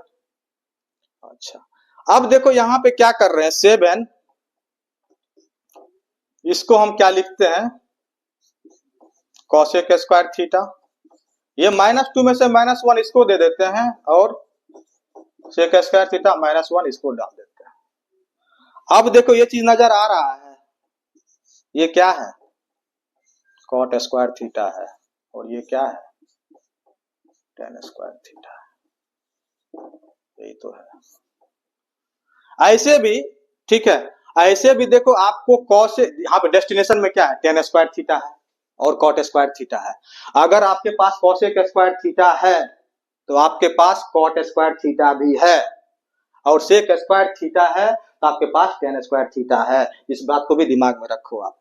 अच्छा अब देखो यहां पे क्या कर रहे हैं 7, इसको हम क्या लिखते हैं कोसेक स्क्वायर थीटा, ये -2 में से -1 इसको दे देते हैं और सेक स्क्वायर थीटा -1 इसको डाल देते हैं। अब देखो ये चीज नजर आ रहा है, ये क्या है कॉट स्क्वायर थीटा है और ये क्या है टेन स्क्वायर थीटा है, यही तो है। ऐसे भी ठीक है, ऐसे भी देखो आपको कॉस, यहाँ पे डेस्टिनेशन में क्या है टेन स्क्वायर थीटा है और कॉट स्क्वायर थीटा है। अगर आपके पास कोसेक स्क्वायर थीटा है तो आपके पास कॉट स्क्वायर थीटा भी है, और सेक स्क्वायर थीटा है तो आपके पास टेन स्क्वायर थीटा है। इस बात को भी दिमाग में रखो आप।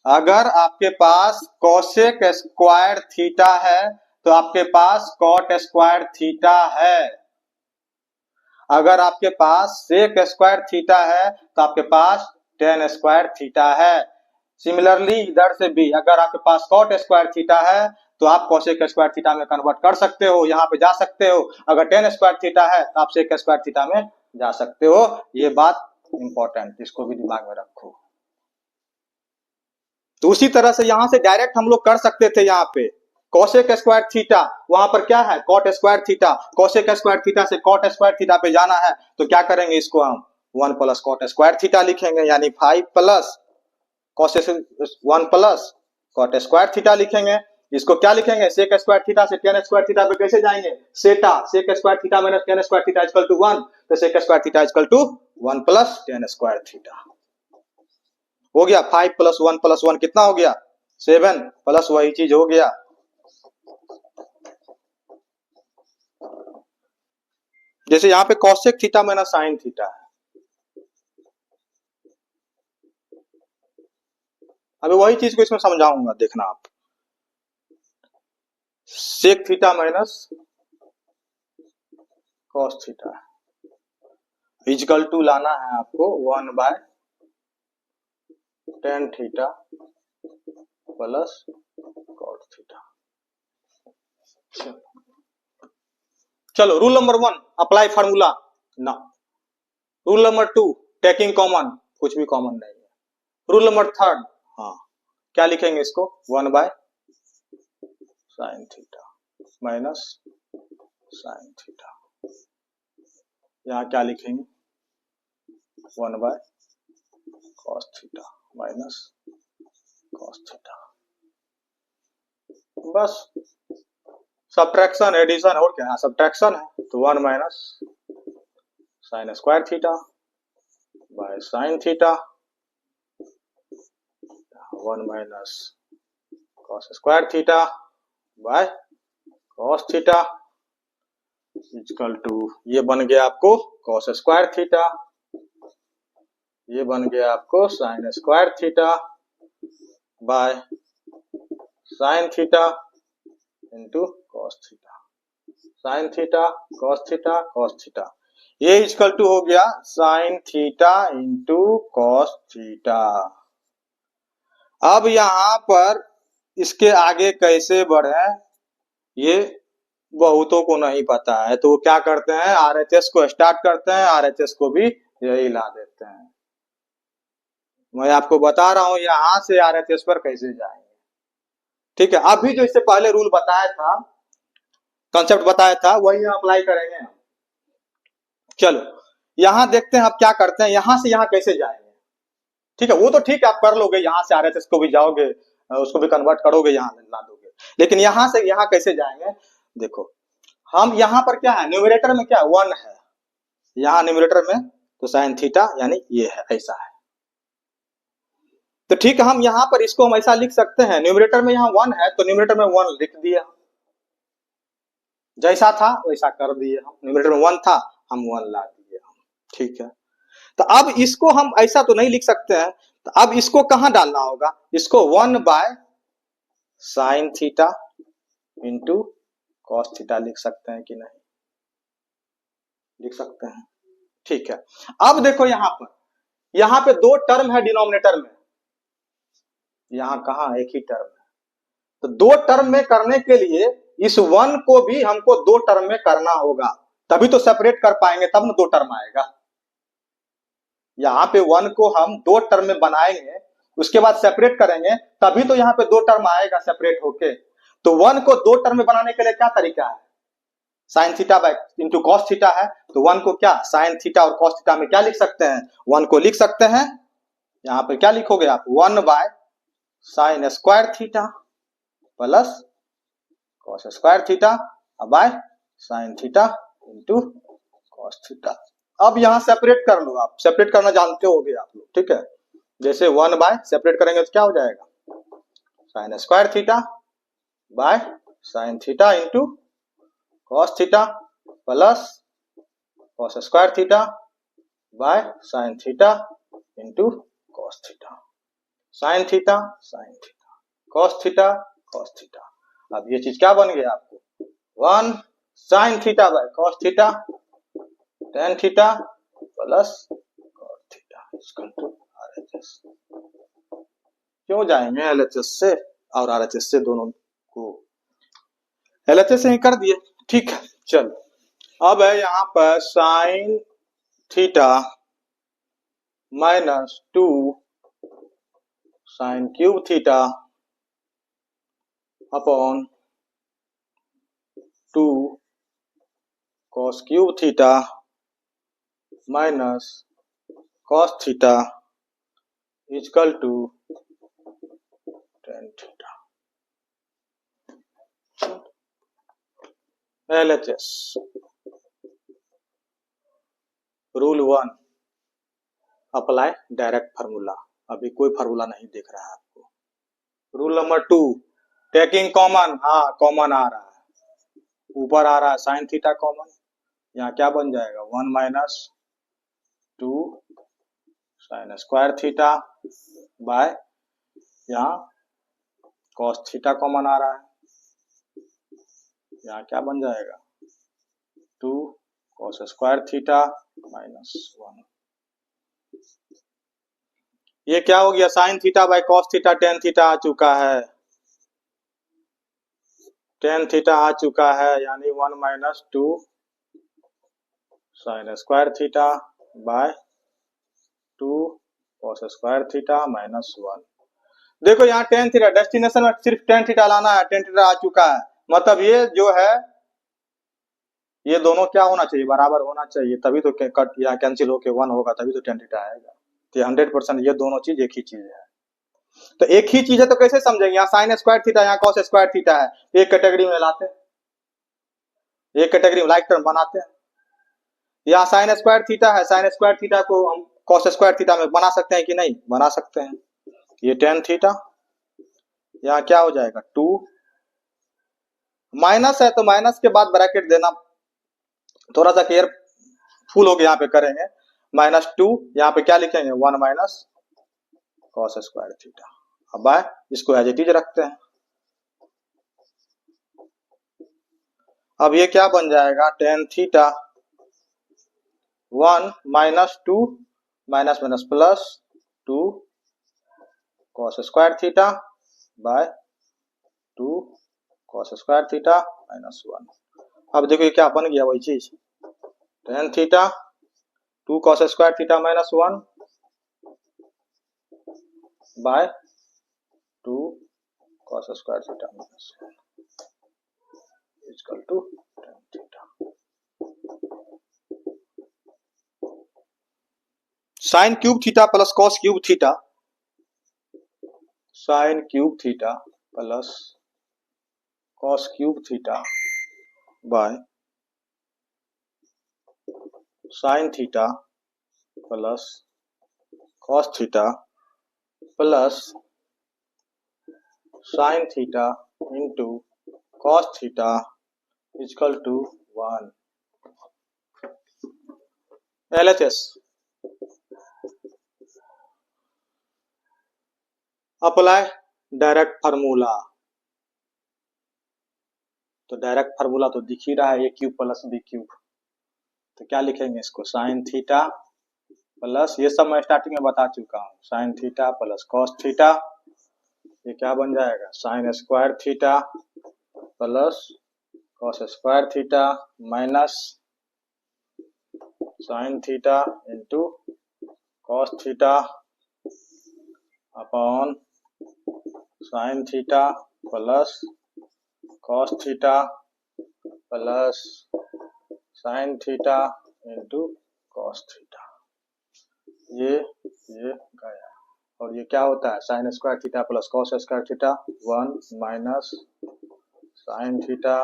अगर आपके पास कोसेक स्क्वायर थीटा है तो आपके पास कॉट स्क्वायर थीटा है, अगर आपके पास सेक स्क्वायर थीटा है तो आपके पास टेन स्क्वायर थीटा है। सिमिलरली इधर से भी अगर आपके पास कॉट स्क्वायर थीटा है तो आप कोसेक स्क्वायर थीटा में कन्वर्ट कर सकते हो, यहाँ पे जा सकते हो। अगर टेन स्क्वायर थीटा है तो आप सेक स्क्वायर थीटा में जा सकते हो। ये बात इंपॉर्टेंट, इसको भी दिमाग में रखो। तो उसी तरह से यहां से डायरेक्ट हम लोग कर सकते थे, यहाँ पे कोसेक स्क्वायर थीटा, वहां पर क्या है cot square theta, cosec square theta से कॉट स्क्वायर थीटा पे जाना है तो क्या करेंगे इसको हम 1 प्लस कॉट स्क्वायर थीटा लिखेंगे, यानी 5 plus cosec 1 plus cot square theta लिखेंगे। इसको क्या लिखेंगे सेक स्क्वायर थीटा से टेन स्क्वायर थीटा पे कैसे जाएंगे theta, sec square theta minus tan square theta equal to 1, तो sec square theta equal to 1 plus tan square theta हो गया। 5 प्लस 1 प्लस 1 कितना हो गया 7 प्लस वही चीज हो गया। जैसे यहाँ पे cosec theta minus sine theta है, अभी वही चीज को इसमें समझाऊंगा, देखना आप। Sec theta minus cos theta equal to लाना है आपको 1 by tan theta plus cot theta. चलो रूल नंबर 1 अप्लाई फार्मूला ना। रूल नंबर 2 टेकिंग कॉमन, कुछ भी कॉमन नहीं है। रूल नंबर 3 हाँ क्या लिखेंगे इसको 1 by sine theta minus sine theta, यहाँ क्या लिखेंगे 1 by cos theta minus cos theta. बस सब्ट्रैक्शन एडिशन और क्या है सब्ट्रैक्शन है, तो 1 minus sine square theta by sine theta, 1 minus cos square theta by cos theta equal to ये बन गया आपको कॉस स्क्वायर थीटा, ये बन गया आपको sign square theta by sine theta into cos theta, sine theta cos theta cos theta, ये equal to हो गया sine theta into cos theta. अब यहां पर इसके आगे कैसे बढ़े ये बहुतों को नहीं पता है, तो क्या करते हैं आरएचएस को स्टार्ट करते हैं, आरएचएस को भी यही ला देते हैं। मैं आपको बता रहा हूं यहां से आरएचएस पर कैसे जाएंगे। ठीक है, अभी जो इससे पहले रूल बताया था, कंसेप्ट बताया था, वही हम अप्लाई करेंगे। चलो यहां देखते हैं आप क्या करते हैं, यहां से यहां कैसे जाएंगे। ठीक है, वो तो ठीक है, आप कर लोगे, यहां से आरएसएस को भी जाओगे, उसको भी कन्वर्ट करोगे, यहां ला दोगे, लेकिन यहां से यहां कैसे जाएंगे। देखो हम यहां पर क्या है, न्यूमरेटर में क्या 1 है, यहां न्यूमरेटर में तो साइन थीटा यानी ये है, ऐसा है। तो ठीक है, हम यहां पर इसको हम ऐसा लिख सकते हैं, न्यूमरेटर में यहां 1 है तो न्यूमरेटर में 1 लिख दिया, जैसा था वैसा कर दिए हम, न्यूमरेटर में 1 था हम 1 ला दिए हम। ठीक है, तो अब इसको हम ऐसा तो नहीं लिख सकते हैं, तो अब इसको कहां डालना होगा, इसको 1 by sine theta into cos theta लिख सकते हैं कि नहीं, लिख सकते हैं। ठीक है, अब देखो यहां पे 2 टर्म है डिनोमिनेटर में, यहां कहां एक ही टर्म है, तो 2 टर्म में करने के लिए इस 1 को भी हमको 2 टर्म में करना होगा, तभी तो सेपरेट कर पाएंगे, तब ना 2 टर्म आएगा। यहाँ पे 1 को हम 2 टर्म में बनाएंगे, उसके बाद सेपरेट करेंगे, तभी तो यहाँ पे 2 टर्म आएगा सेपरेट होके। तो 1 को 2 टर्म में बनाने के लिए क्या तरीका है, sine theta bye into cos theta है, तो 1 को क्या साइन थीटा और कॉस थीटा में क्या लिख सकते हैं, 1 को लिख सकते हैं, यहाँ पे क्या लिखोगे आप 1 by sine square theta plus cos square theta by sine theta into cos theta. अब यहां सेपरेट कर लो, आप सेपरेट करना जानते होगे आप लोग। ठीक है, जैसे 1 बाय सेपरेट करेंगे तो क्या हो जाएगा, sine square theta by sine theta into cos theta plus cos square theta by sine theta into cos theta, sine theta cos theta cos theta. अब ये चीज क्या बन गया आपको, 1 sine theta by cos theta tan theta plus cos theta equal to RHS. क्यों जाएंगे LHS से और आरएचएस से, दोनों को एलएचएस से ही कर दिए। ठीक है, चलो अब है यहाँ पर sine theta minus 2 sine cube theta upon 2 cos cube theta minus cos theta equal to tan theta. LHS rule 1 apply direct formula, अभी कोई फार्मूला नहीं दिख रहा है आपको। रूल नंबर 2 टेकिंग कॉमन, हाँ कॉमन आ रहा है, ऊपर आ रहा है साइन थीटा कॉमन, यहाँ क्या बन जाएगा 1 minus 2 sine square theta bye, यहाँ कॉस थीटा कॉमन आ रहा है, यहाँ क्या बन जाएगा 2 कॉस स्क्वायर थीटा माइनस 1। ये क्या हो गया, sine theta by cos theta tan theta आ चुका है, टेन थीटा आ चुका है, यानी 1 minus 2 sine square theta by 2 cos square theta minus 1। देखो यहाँ टेन थीटा, डेस्टिनेशन में सिर्फ टेन थीटा लाना है, टेन थीटा आ चुका है, मतलब ये जो है ये दोनों क्या होना चाहिए, बराबर होना चाहिए, तभी तो कट यहाँ कैंसिल होके 1 होगा, तभी तो टेन थीटा आएगा। तो 100% ये दोनों चीज एक ही चीज है, तो एक ही चीज है तो कैसे समझेंगे, यहाँ साइन स्क्वायर थीटा यहाँ कॉस स्क्वायर थीटा है, एक कैटेगरी में लाते हैं, एक कैटेगरी में लाइक टर्म बनाते हैं। यहाँ साइन स्क्वायर थीटा है, साइन स्क्वायर थीटा को हम कॉस स्क्वायर थीटा में बना सकते हैं कि नहीं, बना सकते हैं। ये टेन थीटा, यहाँ क्या हो जाएगा 2, माइनस है तो माइनस के बाद ब्रैकेट देना, थोड़ा सा केयरफुल हो गया, यहाँ पे करेंगे -2, यहाँ पे क्या लिखेंगे 1 माइनस कॉस स्क्वायर थीटा। अब बाय इसको एज इट इज रखते हैं, अब ये क्या बन जाएगा tan theta 1 minus 2 minus minus plus 2 cos square theta by 2 cos square theta minus 1। अब देखो ये क्या बन गया, वही चीज tan theta 2 cos square theta minus 1 by 2 cos square theta minus equal to tan theta. Sine cube theta plus cos cube theta, sine cube theta plus cos cube theta by sine theta plus cos theta plus sine theta into cos theta equal to 1। LHS apply direct formula. तो direct formula तो दिख ही रहा है, A cube plus B cube. तो क्या लिखेंगे इसको, साइन थीटा प्लस, ये सब मैं स्टार्टिंग में बता चुका हूँ, sign theta plus cos theta, ये क्या बन जाएगा, sine square theta plus cos square theta minus sine theta into cos theta upon sine theta plus cos theta plus sine theta into cos theta. ये गया, और ये क्या होता है, sine square theta plus cos square theta 1 minus sine theta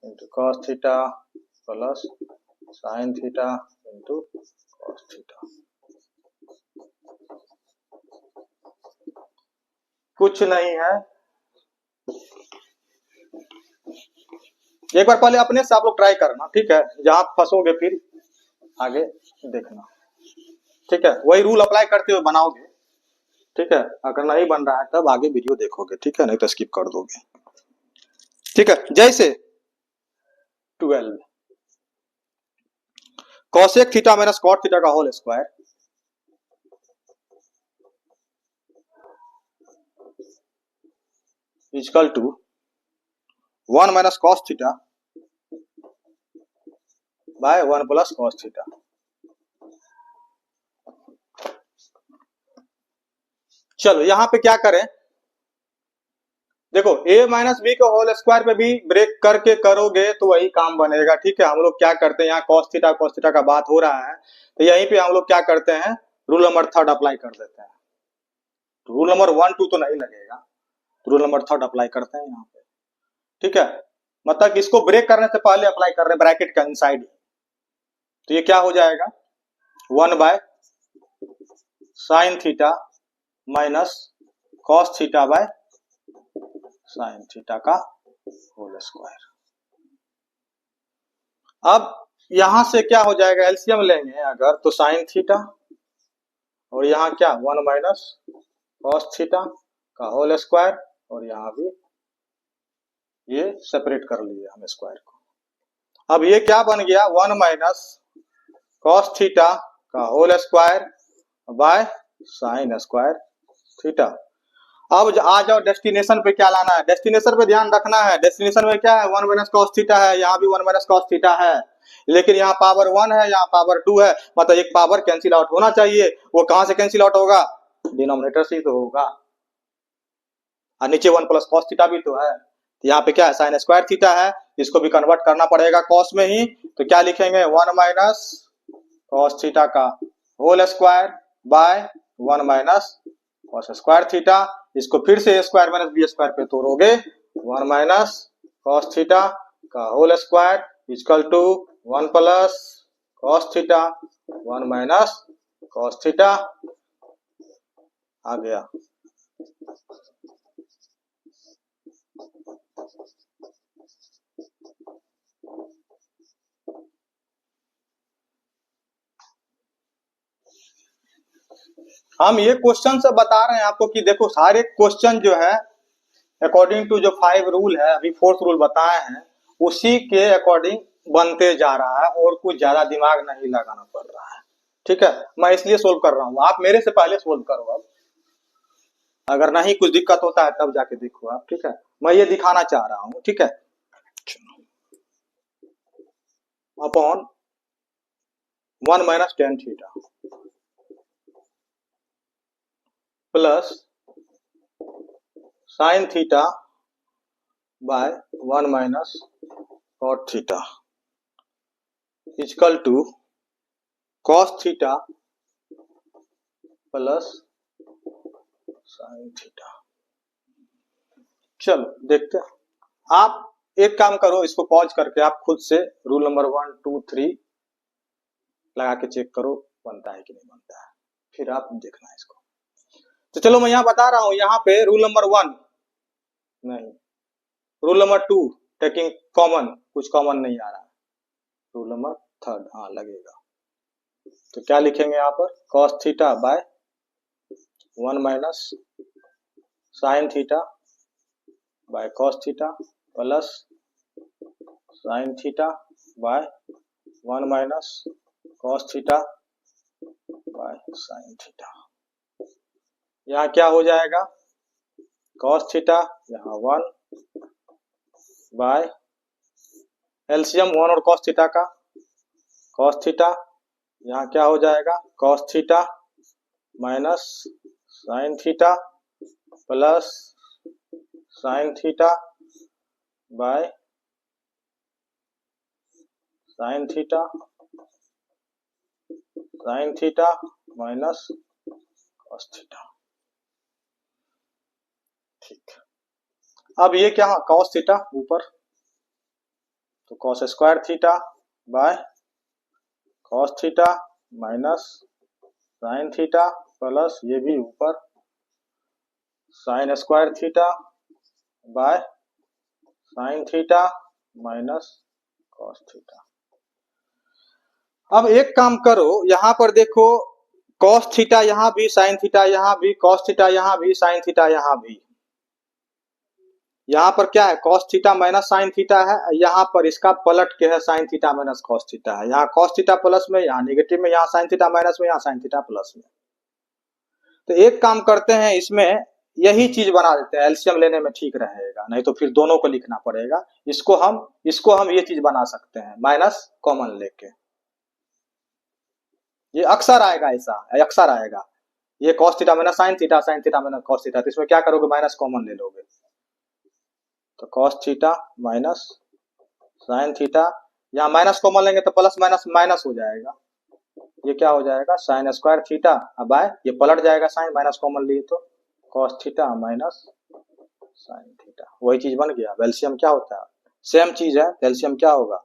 into cos theta plus sine theta into cos theta. कुछ नहीं है, एक बार पहले अपने से आप लोग ट्राई करना, ठीक है, जहां फंसोगे फिर आगे देखना, ठीक है, वही रूल अप्लाई करते हुए बनाओगे, ठीक है, अगर नहीं बन रहा है तब आगे वीडियो देखोगे, ठीक है, नहीं तो स्किप कर दोगे, ठीक है। जैसे 12 cosec theta minus cot theta का whole square equal to 1 minus cos theta by 1 plus cos theta. चलो यहां पे क्या करें, देखो a माइनस बी के होल स्क्वायर पे भी ब्रेक करके करोगे तो वही काम बनेगा, ठीक है। हम लोग क्या करते हैं, यहाँ कॉस थीटा का बात हो रहा है, तो यहीं पे हम लोग क्या करते हैं, रूल नंबर 3 अप्लाई कर देते हैं। तो रूल नंबर 1 2 तो नहीं लगेगा, तो रूल नंबर 3 अप्लाई करते हैं यहाँ पे, ठीक है, मतलब इसको ब्रेक करने से पहले अप्लाई कर रहे हैं ब्रैकेट के इनसाइड। तो ये क्या हो जाएगा, 1 by sine theta minus cos theta by sine theta का होल स्क्वायर। अब यहां से क्या हो जाएगा, एलसीएम लेंगे अगर तो साइन थीटा, और यहाँ क्या 1 माइनस कॉस थीटा का होल स्क्वायर, और यहाँ भी ये सेपरेट कर लिए हम स्क्वायर को। अब ये क्या बन गया, 1 माइनस कॉस थीटा का whole square by sine square theta. अब आ जाओ डेस्टिनेशन पे, क्या लाना है, डेस्टिनेशन पे ध्यान रखना है। डेस्टिनेशन में क्या है, 1 माइनस कॉस थीटा है, यहाँ भी 1 माइनस कॉस थीटा है, लेकिन यहाँ पावर 1 है, यहाँ पावर 2 है, मतलब एक पावर कैंसिल आउट होना चाहिए। वो कहां से कैंसिल आउट होगा, डिनोमिनेटर से ही तो होगा, और नीचे 1 प्लस कॉस थीटा भी तो है। यहाँ पे क्या है, साइन स्क्वायर थीटा है, इसको भी कन्वर्ट करना पड़ेगा कॉस में ही। तो क्या लिखेंगे, 1 माइनस कॉस थीटा का whole square by 1 minus cos square theta. इसको फिर से a square minus B square पे तोड़ोगे, 1 माइनस कॉस थीटा का whole square equal to 1 plus cos theta 1 minus cos theta आ गया। हम ये क्वेश्चन से बता रहे हैं आपको कि देखो सारे क्वेश्चन जो है अकॉर्डिंग टू जो 5 रूल है, अभी 4th रूल बताए हैं, उसी के अकॉर्डिंग बनते जा रहा है, और कुछ ज्यादा दिमाग नहीं लगाना पड़ रहा है, ठीक है। मैं इसलिए सोल्व कर रहा हूँ, आप मेरे से पहले सोल्व करो। अब अगर नहीं कुछ दिक्कत होता है तब जाके देखो आप, ठीक है, मैं ये दिखाना चाह रहा हूँ, ठीक है। Upon 1 minus tan theta plus sine theta by 1 minus cot theta equal to cos theta plus sine theta. चलो देखते हैं। आप एक काम करो, इसको पॉज करके आप खुद से रूल नंबर 1 2 3 लगा के चेक करो बनता है कि नहीं बनता है, फिर आप देखना है इसको। तो चलो मैं यहाँ बता रहा हूं, यहाँ पे रूल नंबर 1 नहीं, रूल नंबर 2 टेकिंग कॉमन, कुछ कॉमन नहीं आ रहा है। रूल नंबर 3 हाँ लगेगा। तो क्या लिखेंगे यहाँ पर, cos theta by 1 minus sine theta by cos theta plus sine theta by 1 minus cos theta by sine theta. यहाँ क्या हो जाएगा, कॉस थीटा यहाँ 1 बाय एलसीएम 1 और कॉस थीटा का, कॉस थीटा यहाँ क्या हो जाएगा, cos theta minus sine theta plus sine theta by sine theta minus cos theta. ठीक, अब ये क्या, कॉस थीटा ऊपर, तो cos square theta by cos theta minus sine theta plus ये भी ऊपर sign square theta by sine theta minus cos theta. अब एक काम करो, यहां पर देखो कॉस थीटा यहां भी, साइन थीटा यहां भी, कॉस थीटा यहां भी, साइन थीटा यहां भी। यहाँ पर क्या है, cos theta minus sine theta है, यहाँ पर इसका पलट के है sine theta minus cos theta है। यहाँ कॉस थीटा प्लस में, यहाँ नेगेटिव में, यहाँ साइन थीटा माइनस में, यहाँ साइन थीटा प्लस में। तो एक काम करते हैं, इसमें यही चीज बना देते हैं, एलसीएम लेने में ठीक रहेगा, नहीं तो फिर दोनों को लिखना पड़ेगा। इसको हम ये चीज बना सकते हैं, माइनस कॉमन लेके। ये अक्सर आएगा, ऐसा अक्सर आएगा, ये cos theta minus sine theta minus cos theta, तो इसमें क्या करोगे, माइनस कॉमन ले लोगे। तो cos theta minus sine theta, यहाँ माइनस कॉमन लेंगे तो प्लस माइनस माइनस हो जाएगा, ये क्या हो जाएगा, साइन स्क्वायर थीटा, अब आए ये पलट जाएगा, साइन माइनस कॉमन लिए तो cos theta minus sine theta, वही चीज बन गया। एलसीएम क्या होता है, सेम चीज है, एलसीएम क्या होगा,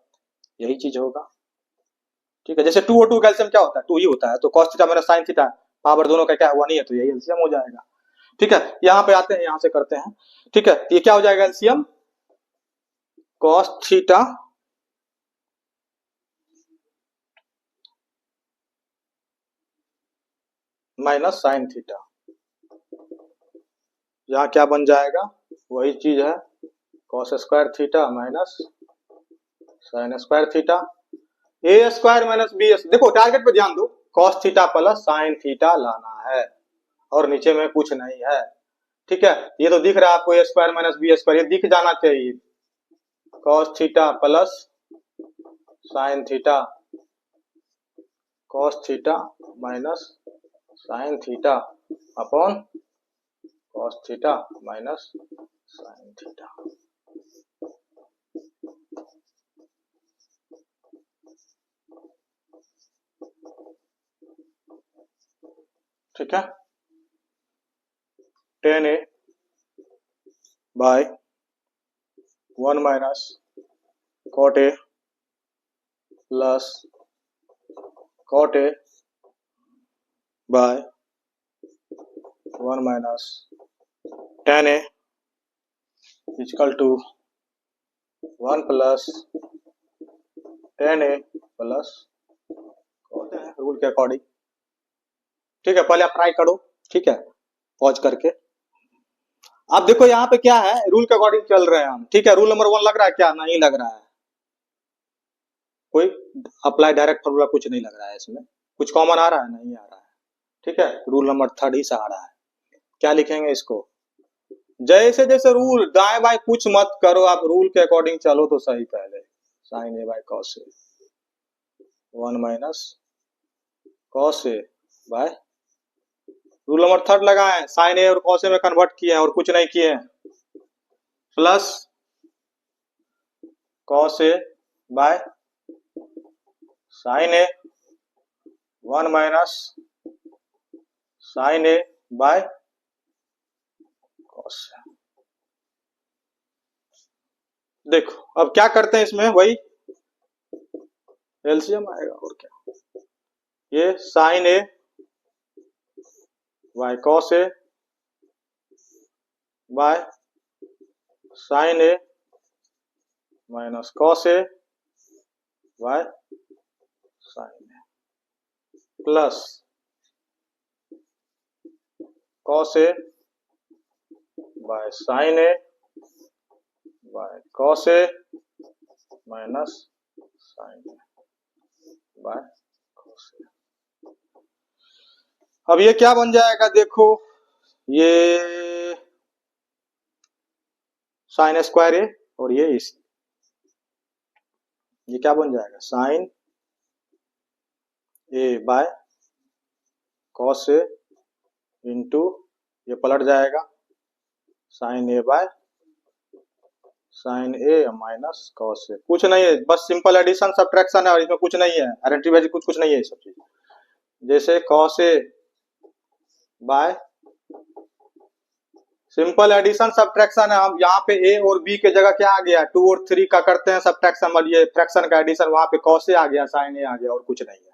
यही चीज होगा। ठीक है, जैसे 2 और 2 का एलसीएम क्या होता है, 2 ही होता है, तो cos theta minus sine theta power दोनों का क्या हुआ नहीं है, तो यही एलसीएम हो जाएगा। ठीक है, यहाँ पे आते हैं, यहाँ से करते हैं। ठीक है, ये क्या हो जाएगा, LCM cos theta minus sine theta, यहाँ क्या बन जाएगा, वही चीज है, cos square theta minus sine square theta, a square minus b. देखो टारगेट पे ध्यान दो, cos theta plus sine theta लाना है और नीचे में कुछ नहीं है। ठीक है, ये तो दिख रहा है आपको, A square minus B square, ये दिख जाना चाहिए, cos theta plus sine theta, cos theta minus sine theta upon cos theta minus sine theta. ठीक है, tan A by 1 minus cot A plus cot A by 1 minus tan A equal to 1 plus tan A plus cot A, rule के according. ठीक है, पहले आप try करो, ठीक है, पॉज करके। आप देखो यहाँ पे क्या है, रूल के अकॉर्डिंग चल रहे हैं हम। ठीक है, रूल नंबर 1 लग रहा है क्या, नहीं लग रहा है, कोई अप्लाई डायरेक्ट फॉर्मूला कुछ नहीं लग रहा है इसमें, कुछ कॉमन आ रहा है, नहीं आ रहा है। ठीक है, रूल नंबर 3 ही से आ रहा है। क्या लिखेंगे इसको, जैसे जैसे रूल, दाएं बाएं कुछ मत करो, आप रूल के अकॉर्डिंग चलो तो सही। पहले sine A by cos A 1 minus cos A by, rule number 3 लगाए, साइन ए और कॉस ए में कन्वर्ट किए हैं और कुछ नहीं किए हैं, plus cos A by sine a 1 minus sine A by cos a. देखो अब क्या करते हैं, इसमें वही एलसीएम आएगा और क्या, ये sine A by cos A by sine A minus cos A by sine A plus cos A by sine A by cos A minus sine A by cos a. अब ये क्या बन जाएगा, देखो ये साइन स्क्वायर ए और ये क्या बन जाएगा, sine A by cos A into ये पलट जाएगा sine A by sine A minus cos a. कुछ नहीं है, बस सिंपल एडिशन सब्ट्रैक्शन है और इसमें कुछ नहीं है, आइडेंटिटी कुछ नहीं है, सब चीज जैसे cos A by simple addition subtraction है। हम यहाँ पे ए और बी के जगह क्या आ गया, 2 और 3 का करते हैं सब्ट्रैक्शन, और ये फ्रैक्शन का एडिशन, वहां पे कॉस ए आ गया, साइन ए आ गया और कुछ नहीं है।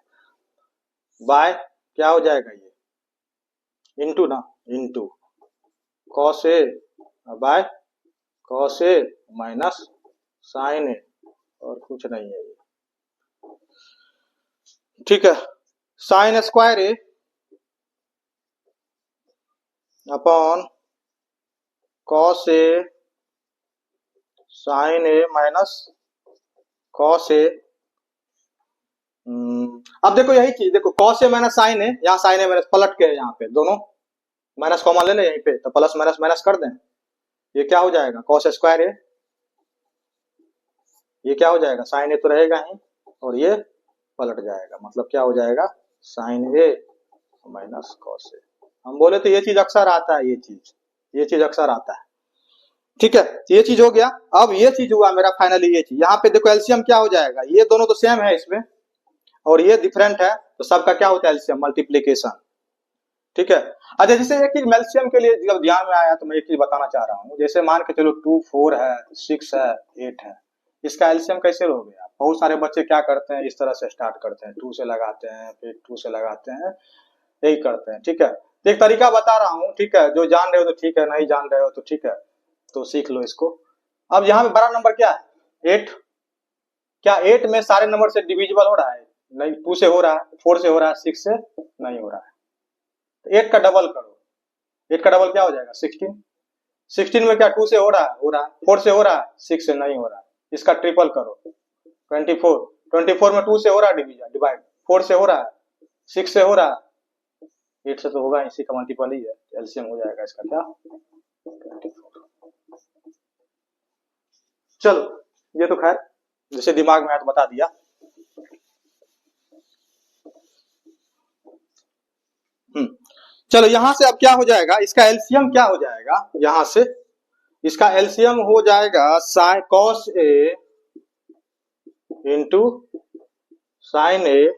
बाय क्या हो जाएगा, ये इंटू ना, into cos A by cos A minus sine a और कुछ नहीं है ये, ठीक है। Sine square A upon cos A sine A minus cos a. अब देखो यही चीज, देखो कॉस ए माइनस साइन ए, यहाँ साइन ए माइनस पलट के यहाँ पे दोनों माइनस कॉमन ले लें यहीं पे, तो प्लस माइनस माइनस कर दें, ये क्या हो जाएगा कॉस स्क्वायर ए, ये क्या हो जाएगा साइन ए तो रहेगा ही और ये पलट जाएगा, मतलब क्या हो जाएगा साइन ए माइनस कॉस ए। हम बोले तो ये चीज अक्सर आता है, ये चीज अक्सर आता है, ठीक है। ये चीज हो गया। अब ये चीज हुआ मेरा फाइनली, ये चीज यहाँ पे देखो एलसीएम क्या हो जाएगा, ये दोनों तो सेम है इसमें और ये डिफरेंट है, तो सबका क्या होता है एलसीएम, मल्टीप्लीकेशन, ठीक है। अच्छा जैसे एक चीज एलसीएम के लिए जब ध्यान में आया तो मैं एक चीज बताना चाह रहा हूँ, जैसे मान के चलो 2 4 है, 6 है, 8 है, इसका एलसीएम कैसे लोगे आप? बहुत सारे बच्चे क्या करते हैं, इस तरह से स्टार्ट करते हैं, 2 से लगाते हैं, फिर 2 से लगाते हैं, यही करते हैं, ठीक है। एक तरीका बता रहा हूँ, ठीक है, जो जान रहे हो तो ठीक है, नहीं जान रहे हो तो ठीक है, तो सीख लो इसको। अब यहाँ पे बड़ा नंबर क्या है 8, क्या 8 में सारे नंबर से डिविजिबल हो रहा है? नहीं, 2 से हो रहा है, 4 से हो रहा है, 6 से नहीं हो रहा है, तो 8 का डबल करो, 8 का डबल क्या हो जाएगा 16, 16 में क्या 2 से हो रहा है, 4 से हो रहा है, 6 से नहीं हो रहा है, इसका ट्रिपल करो 24, 24 में 2 से हो रहा है डिवाइड, 4 से हो रहा है, 6 से हो रहा है, 8 से तो होगा, इसी का मल्टीपल ही है, एलसीएम हो जाएगा इसका क्या 24। चलो ये तो खैर जैसे दिमाग में आया तो बता दिया। चलो यहां से अब क्या हो जाएगा, इसका एलसीएम क्या हो जाएगा, यहां से इसका एलसीएम हो जाएगा cos A into sine A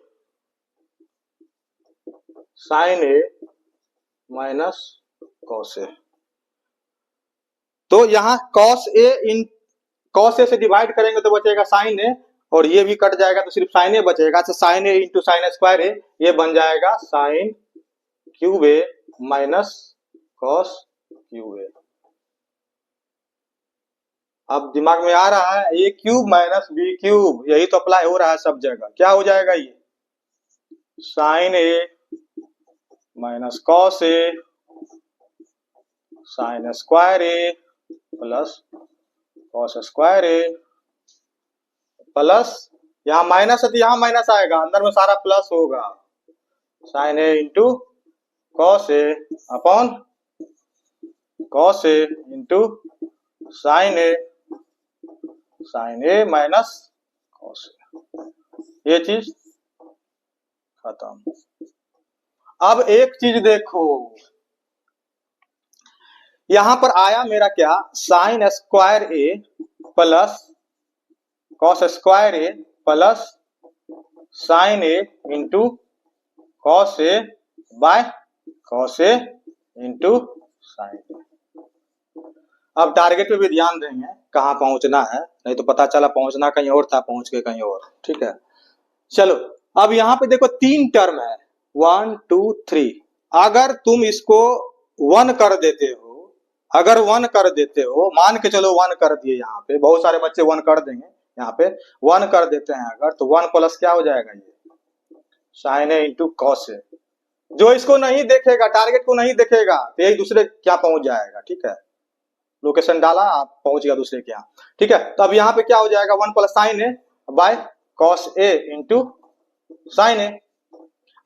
minus cos ए। तो यहां कॉस ए से डिवाइड करेंगे तो बचेगा साइन ए, और ये भी कट जाएगा तो सिर्फ साइन ए बचेगा, तो sine A into sine square A, ये बन जाएगा साइन क्यूब ए माइनस कॉस क्यूब ए। अब दिमाग में आ रहा है, A cube minus B cube, यही तो अप्लाई हो रहा है सब जगह, क्या हो जाएगा ये साइन ए माइनस कॉस ए साइन स्क्वायर ए प्लस कॉस स्क्वायर ए, प्लस यहाँ माइनस है तो यहाँ माइनस आएगा, अंदर में सारा प्लस होगा, sign A into cos A upon cos A into sine A minus cos A, ये चीज खत्म। अब एक चीज देखो, यहां पर आया मेरा क्या, sine square A plus cos square A plus sine A into cos A by cos A into sine A. अब टारगेट पे भी ध्यान देंगे कहाँ पहुंचना है, नहीं तो पता चला पहुंचना कहीं और था, पहुंच के कहीं और। ठीक है, चलो अब यहाँ पे देखो 3 टर्म है 1 2 3। अगर तुम इसको 1 कर देते हो, अगर 1 कर देते हो, मान के चलो 1 कर दिए, यहाँ पे बहुत सारे बच्चे 1 कर देंगे, यहाँ पे 1 कर देते हैं अगर, तो 1 प्लस क्या हो जाएगा, ये साइन ए इंटू कॉस ए। जो इसको नहीं देखेगा, टारगेट को नहीं देखेगा, तो यही दूसरे क्या पहुंच जाएगा। ठीक है, लोकेशन डाला, आप पहुंच गया दूसरे के यहाँ। ठीक है, तो अब यहाँ पे क्या हो जाएगा, 1 plus sine A by cos A into sine A.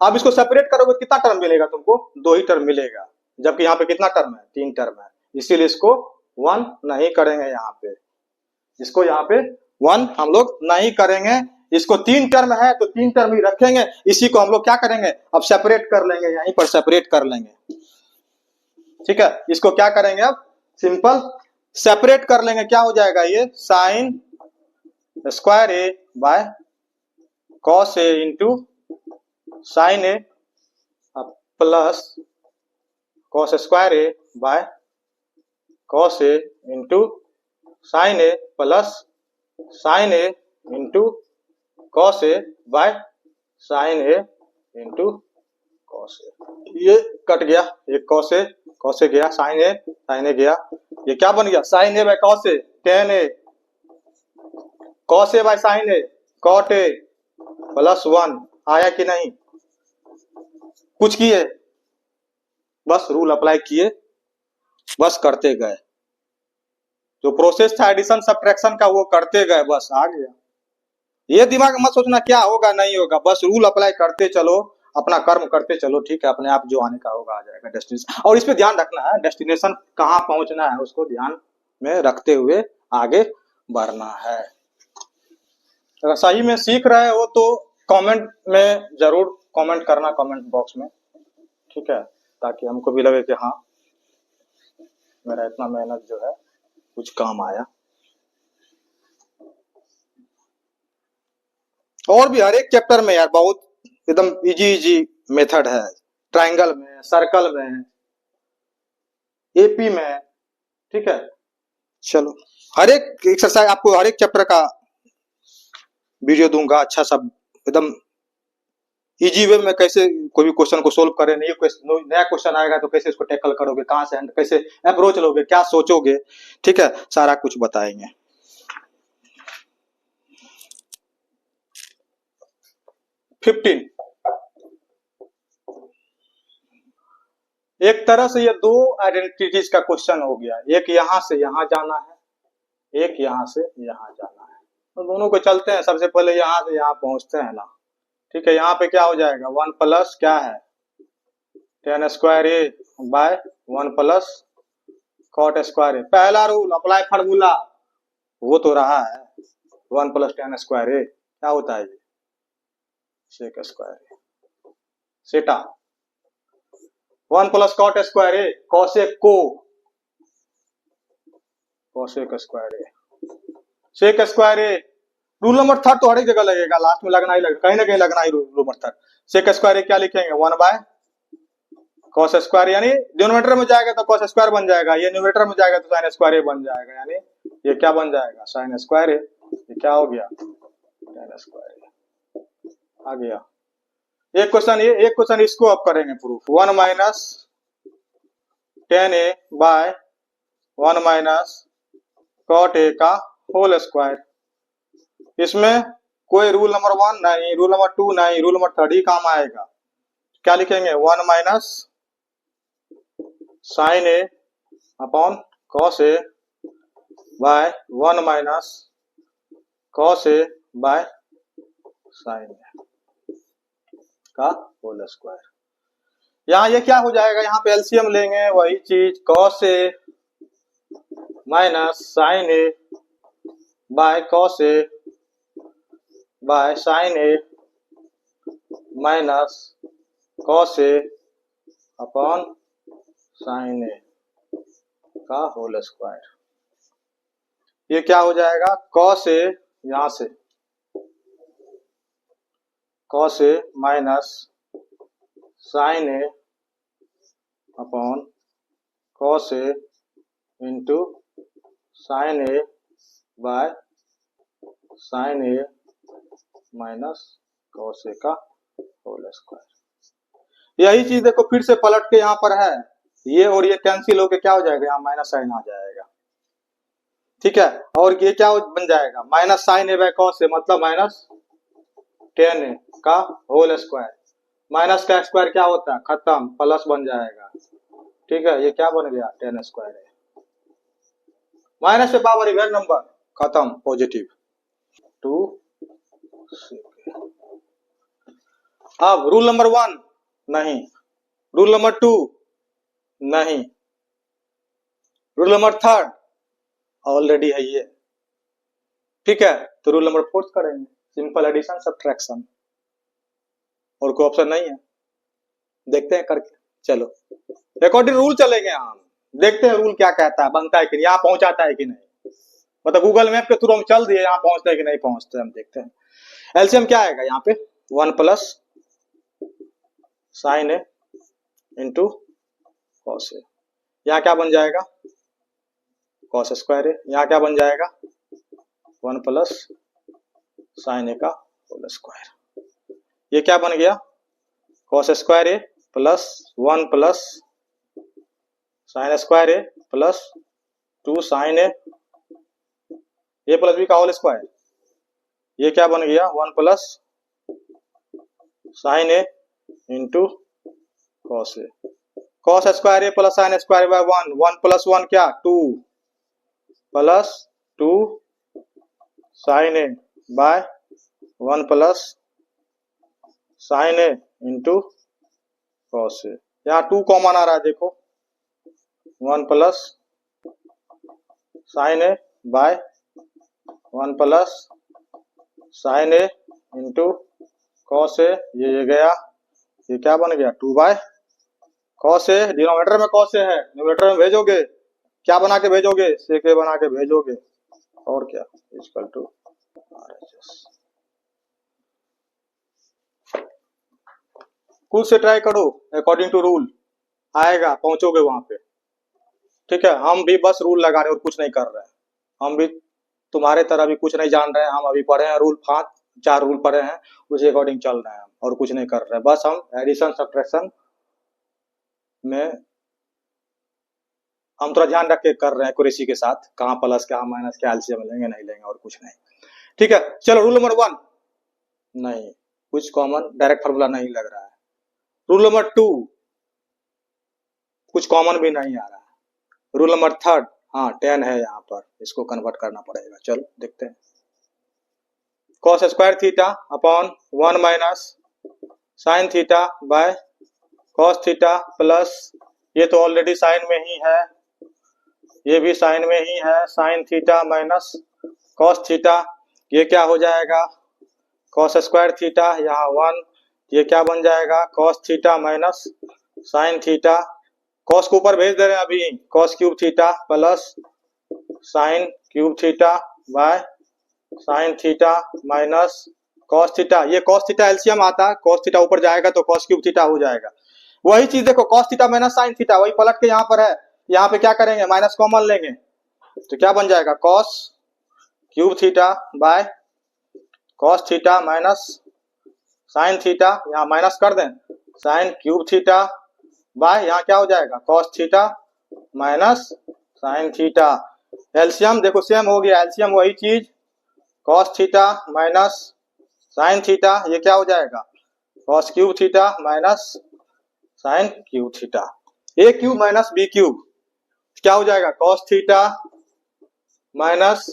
अब इसको सेपरेट करोगे कितना टर्म मिलेगा तुमको, 2 ही टर्म मिलेगा, जबकि यहाँ पे कितना टर्म है, 3 टर्म है, इसीलिए इसको 1 नहीं करेंगे यहाँ पे, इसको यहाँ पे 1 हम लोग नहीं करेंगे। इसको 3 टर्म है तो 3 टर्म ही रखेंगे, इसी को हम लोग क्या करेंगे, अब सेपरेट कर लेंगे, यहीं पर सेपरेट कर लेंगे। ठीक है, इसको क्या करेंगे, अब सिंपल सेपरेट कर लेंगे, क्या हो जाएगा, ये sine square A by cos A into sine A plus cos square A by cos A into sine A plus sine A into cos A by sine A into cos A. ये cut गया, एक cos A गया, sine ए गया, ये क्या बन गया, sine A by cos A, tan A, cos A by sine A, cot A plus 1। आया कि नहीं, कुछ किए, बस रूल अप्लाई किए, बस करते गए, जो प्रोसेस था एडिशन सब्ट्रैक्शन का वो करते गए, बस आ गया। ये दिमाग मत सोचना क्या होगा नहीं होगा, बस रूल अप्लाई करते चलो, अपना कर्म करते चलो। ठीक है, अपने आप जो आने का होगा आ जाएगा डेस्टिनेशन। और इस पे ध्यान रखना है, डेस्टिनेशन कहाँ पहुंचना है उसको ध्यान में रखते हुए आगे बढ़ना है। अगर सही में सीख रहे हो तो कमेंट में जरूर कमेंट करना, कमेंट बॉक्स में। ठीक है, ताकि हमको भी लगे कि हाँ मेरा इतना मेहनत जो है कुछ काम आया। और भी हर एक चैप्टर में यार बहुत एकदम इजी मेथड है, ट्रायंगल में, सर्कल में, एपी में। ठीक है, चलो हर एक एक्सरसाइज आपको हर एक चैप्टर का वीडियो दूंगा, अच्छा सा एकदम इजी वे में कैसे कोई भी क्वेश्चन को सोल्व करें, नया क्वेश्चन आएगा तो कैसे इसको टैकल करोगे, कहां से कैसे अप्रोच लोगे, क्या सोचोगे। ठीक है, सारा कुछ बताएंगे। फिफ्टीन, एक तरह से ये 2 आइडेंटिटीज का क्वेश्चन हो गया, एक यहां से यहां जाना है, एक यहां से यहां जाना है, तो दोनों को चलते हैं। सबसे पहले यहां से यहां पहुंचते हैं ना। ठीक है, यहाँ पे क्या हो जाएगा, 1 प्लस क्या है, ten square A by 1 plus cot square ए। पहला रूल अप्लाई फार्मूला वो तो रहा है, 1 प्लस टेन स्क्वायर ए क्या होता है, सेक स्क्वायर ए सेटा, 1 प्लस कॉट स्क्वायर ए कॉसेक को, कॉसेक स्क्वायर ए सेक स्क्वायर ए। रूल नंबर 3 तो हर एक जगह लगेगा, लास्ट में लगना ही लगेगा, कहीं ना कहीं लगना ही रूल नंबर 3। सेक स्क्वायर ए क्या लिखेंगे, 1 बाय कॉस स्क्वायर, यानी डिनोमिनेटर में जाएगा तो कॉस स्क्वायर बन जाएगा, ये न्यूमरेटर में जाएगा तो साइन स्क्वायर ए बन जाएगा, यानी ये क्या बन जाएगा, साइन स्क्वायर ए। ये क्या हो गया, टेन स्क्वायर ए आ गया। एक क्वेश्चन इसको अब करेंगे proof, 1 minus tan A by 1 minus cot A का होल स्क्वायर। इसमें कोई रूल नंबर 1 नहीं, रूल नंबर 2 नहीं, रूल नंबर 3 ही काम आएगा। क्या लिखेंगे, 1 minus sine A upon cos A by 1 minus cos A by sine A का होल स्क्वायर। यहाँ ये क्या हो जाएगा, यहाँ पे एलसीएम लेंगे, वही चीज cos A minus sine A by cos A by sine A minus cos A upon sine A. का होल स्क्वायर। ये क्या हो जाएगा, कॉस ए, यहां से cos A minus sine A upon cos A into sine A by sine A minus cos ए का whole square. यही चीज देखो फिर से पलट के यहाँ पर है, ये और ये कैंसिल होके क्या हो जाएगा, यहाँ माइनस साइन आ जाएगा। ठीक है, और ये क्या बन जाएगा, minus sine A by cos A, मतलब माइनस टेन ए का होल स्क्वायर। माइनस का स्क्वायर क्या होता है, खत्म, प्लस बन जाएगा। ठीक है, ये क्या बन गया, टेन स्क्वायर है। माइनस पे पावर इवन नंबर, खत्म, पॉजिटिव 2। अब रूल नंबर 1 नहीं, रूल नंबर 2 नहीं, रूल नंबर 3 ऑलरेडी है ये। ठीक है, तो रूल नंबर 4 करेंगे, सिंपल एडिशन सब्ट्रैक्शन, और कोई ऑप्शन नहीं है। देखते हैं करके, चलो अकॉर्डिंग रूल चलेंगे हम, देखते हैं रूल क्या कहता है, बनता है कि नहीं, यहाँ पहुंचाता है कि नहीं। मतलब गूगल मैप के थ्रू हम चल दिए, यहाँ पहुंचते हैं कि नहीं पहुंचते, हम देखते हैं। एलसीएम क्या आएगा यहाँ पे, 1 plus sine A into cos A, यहाँ क्या बन जाएगा, कॉस स्क्वायर ए, यहाँ क्या बन जाएगा, 1 प्लस साइन ए का होल स्क्वायर। ये क्या बन गया, कॉस स्क्वायर ए प्लस 1 प्लस साइन स्क्वायर ए प्लस 2 साइन ए प्लस बी का होल स्क्वायर। ये क्या बन गया, 1 plus sine A into cos A, cos square A plus sine square by 1, 1 plus 1 क्या, 2 plus 2 sine A by 1 plus sine A into cos A. यहाँ 2 common आ रहा है, देखो 1 plus sine A by 1 plus sine A into cos A, ये गया, ये क्या बन गया, 2 बाय कॉस ए। डिनोमिनेटर में कॉस ए है, न्यूमरेटर में भेजोगे, क्या बना के भेजोगे, सेक ए बना के भेजोगे, और क्या, इक्वल टू RHS। खुद से ट्राई करो, अकॉर्डिंग टू रूल आएगा, पहुंचोगे वहां पे। ठीक है, हम भी बस रूल लगा रहे और कुछ नहीं कर रहे हैं, हम भी तुम्हारे तरह भी कुछ नहीं जान रहे हैं, हम अभी पढ़े हैं रूल 5-4 रूल पढ़े हैं, उसी अकॉर्डिंग चल रहे हैं हम, और कुछ नहीं कर रहे हैं। बस हम एडिशन सब्ट्रैक्शन में हम थोड़ा ध्यान रख के कर रहे हैं एक्यूरेसी के साथ, कहाँ प्लस कहाँ माइनस, क्या एलसीएम लेंगे नहीं लेंगे, और कुछ नहीं। ठीक है, चलो रूल नंबर 1 नहीं, कुछ कॉमन डायरेक्ट फार्मूला नहीं लग रहा है। रूल नंबर 2 कुछ कॉमन भी नहीं आ रहा है। रूल नंबर 3 हाँ 10 है, यहाँ पर इसको कन्वर्ट करना पड़ेगा। चलो देखते हैं, cos square theta upon 1 minus sine theta by cos theta plus, ये तो ऑलरेडी साइन में ही है, ये भी साइन में ही है, sine theta minus cos theta, ये क्या हो जाएगा, कॉस स्क्वायर थीटा, यहाँ 1, ये क्या बन जाएगा, cos theta minus sine theta, cos को ऊपर भेज दे रहे हैं अभी, cos cube theta plus sign cube theta by sine theta minus cos theta. ये कॉस थीटा एलसीएम आता है, कॉस थीटा ऊपर जाएगा तो कॉस क्यूब थीटा हो जाएगा। वही चीज देखो, cos theta minus sine theta, वही पलट के यहाँ पर है, यहाँ पे क्या करेंगे, माइनस कॉमन लेंगे, तो क्या बन जाएगा, cos cube theta by cos theta minus sine theta, यहाँ माइनस कर दें, साइन क्यूब थीटा बाय, यहाँ क्या हो जाएगा, cos theta minus sine theta. LCM देखो सेम हो गया, एलसीएम वही चीज, cos theta minus sine theta, ये क्या हो जाएगा, cos cube theta minus sine cube theta, A cube minus B cube, क्या हो जाएगा, cos theta minus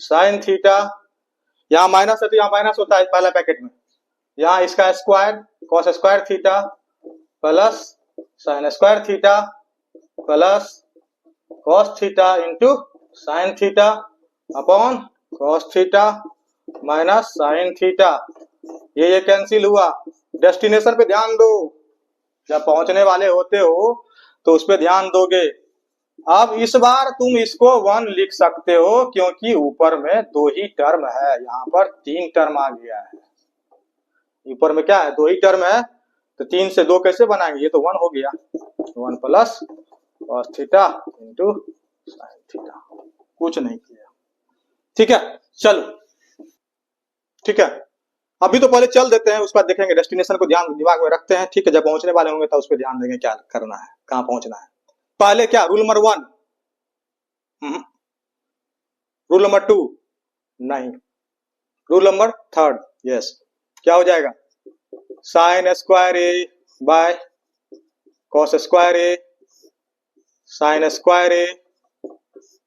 sine theta, यहाँ माइनस है तो यहाँ माइनस होता है पहला पैकेट में, यहाँ इसका square cos square theta plus sign square theta plus cos theta into sine theta upon cos theta minus sine theta. ये कैंसिल हुआ। डेस्टिनेशन पे ध्यान दो, जब पहुंचने वाले होते हो तो उस पे ध्यान दोगे, अब इस बार तुम इसको 1 लिख सकते हो क्योंकि ऊपर में 2 ही टर्म है, यहाँ पर 3 टर्म आ गया है। ऊपर में क्या है, 2 ही टर्म है, तो 3 से 2 कैसे बनाएंगे, ये तो 1 हो गया। 1 plus cos theta into sine theta, कुछ नहीं किया। ठीक है, चलो ठीक है, अभी तो पहले चल देते हैं, उसके बाद देखेंगे, डेस्टिनेशन को ध्यान दिमाग में रखते हैं। ठीक है, जब पहुंचने वाले होंगे तो उस पर ध्यान देंगे क्या करना है, कहाँ पहुंचना है। पहले क्या, रूल नंबर 1, रूल नंबर 2 नहीं, रूल नंबर 3 यस, क्या हो जाएगा, sine square A by cos square A sine square A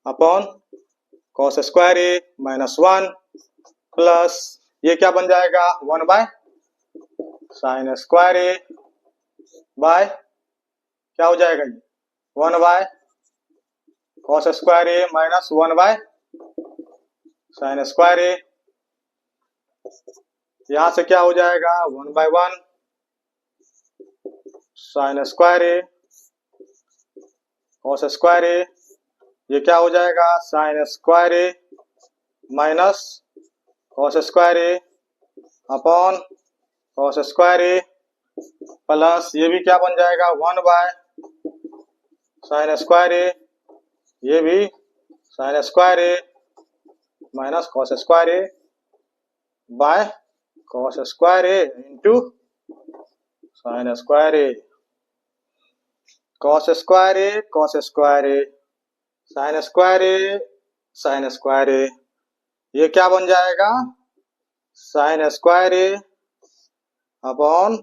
upon cos square A minus 1 plus ये क्या बन जाएगा, 1 by sine square A by क्या हो जाएगा, ये 1 by cos square A minus 1 by sine square A, यहां से क्या हो जाएगा, 1 by 1 sine square A cos square A, ये क्या हो जाएगा, sine square A minus cos square A upon cos square A plus ये भी क्या बन जाएगा, 1 बाय साइन स्क्वायर ए, ये भी sine square A minus cos square A by cos square A into sine square A, cos square A cos square A sine square A sine square A, ये क्या बन जाएगा, sine square A upon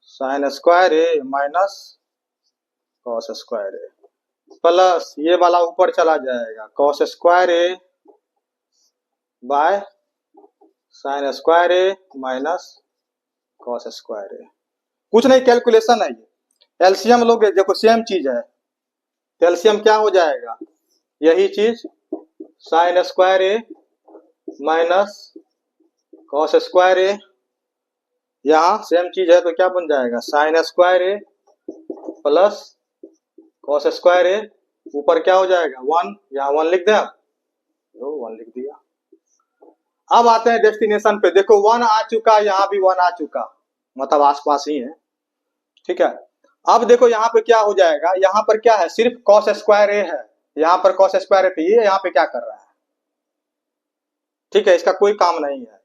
sine square A minus cos square A plus ये वाला ऊपर चला जाएगा, cos square A by sine square A minus cos square A, कुछ नहीं, कैलकुलेशन है ये, एलसीएम लोगे, देखो सेम चीज है, एलसीएम क्या हो जाएगा, यही चीज sign square A minus cos square ए, यहाँ सेम चीज है तो क्या बन जाएगा, साइन स्क्वायर ए प्लस कॉस स्क्वायर ए, ऊपर क्या हो जाएगा 1, यहाँ 1 लिख दें, तो 1 लिख दिया। अब आते हैं डेस्टिनेशन पे, देखो 1 आ चुका, यहाँ भी 1 आ चुका, मतलब आसपास ही है। ठीक है, अब देखो यहाँ पे क्या हो जाएगा, यहाँ पर क्या है, सिर्फ कॉस स्क्वायर ए है, यहाँ पर कॉस स्क्वायर ए, ये यहाँ पे क्या कर रहा है, ठीक है, इसका कोई काम नहीं है,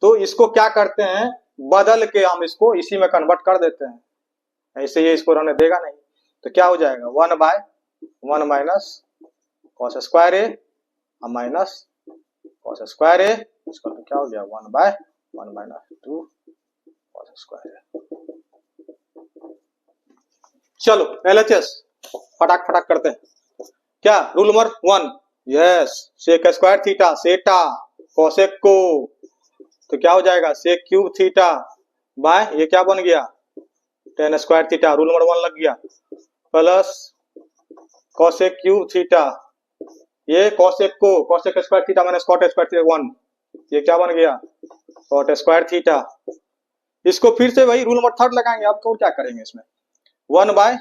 तो इसको क्या करते हैं, बदल के हम इसको इसी में कन्वर्ट कर देते हैं, ऐसे ये इसको रहने देगा नहीं, तो क्या हो जाएगा, 1 by 1 minus cos square A minus cos square A, इसका तो क्या हो गया, 1 by 1 minus 2 cos square A. चलो एलएचएस फटाक फटाक करते हैं, क्या, rule number 1 yes, sec square theta theta cosec को, तो क्या हो जाएगा, सेक क्यूब थीटा बाय ये क्या बन गया, tan square theta, rule number 1 लग गया, प्लस कोसेक क्यूब थीटा, ये कोसेक को, cosec square theta minus cot square theta 1, ये क्या बन गया, कॉट स्क्वायर थीटा, इसको फिर से वही रूल नंबर 3 लगाएंगे, अब तो क्या करेंगे इसमें, 1 by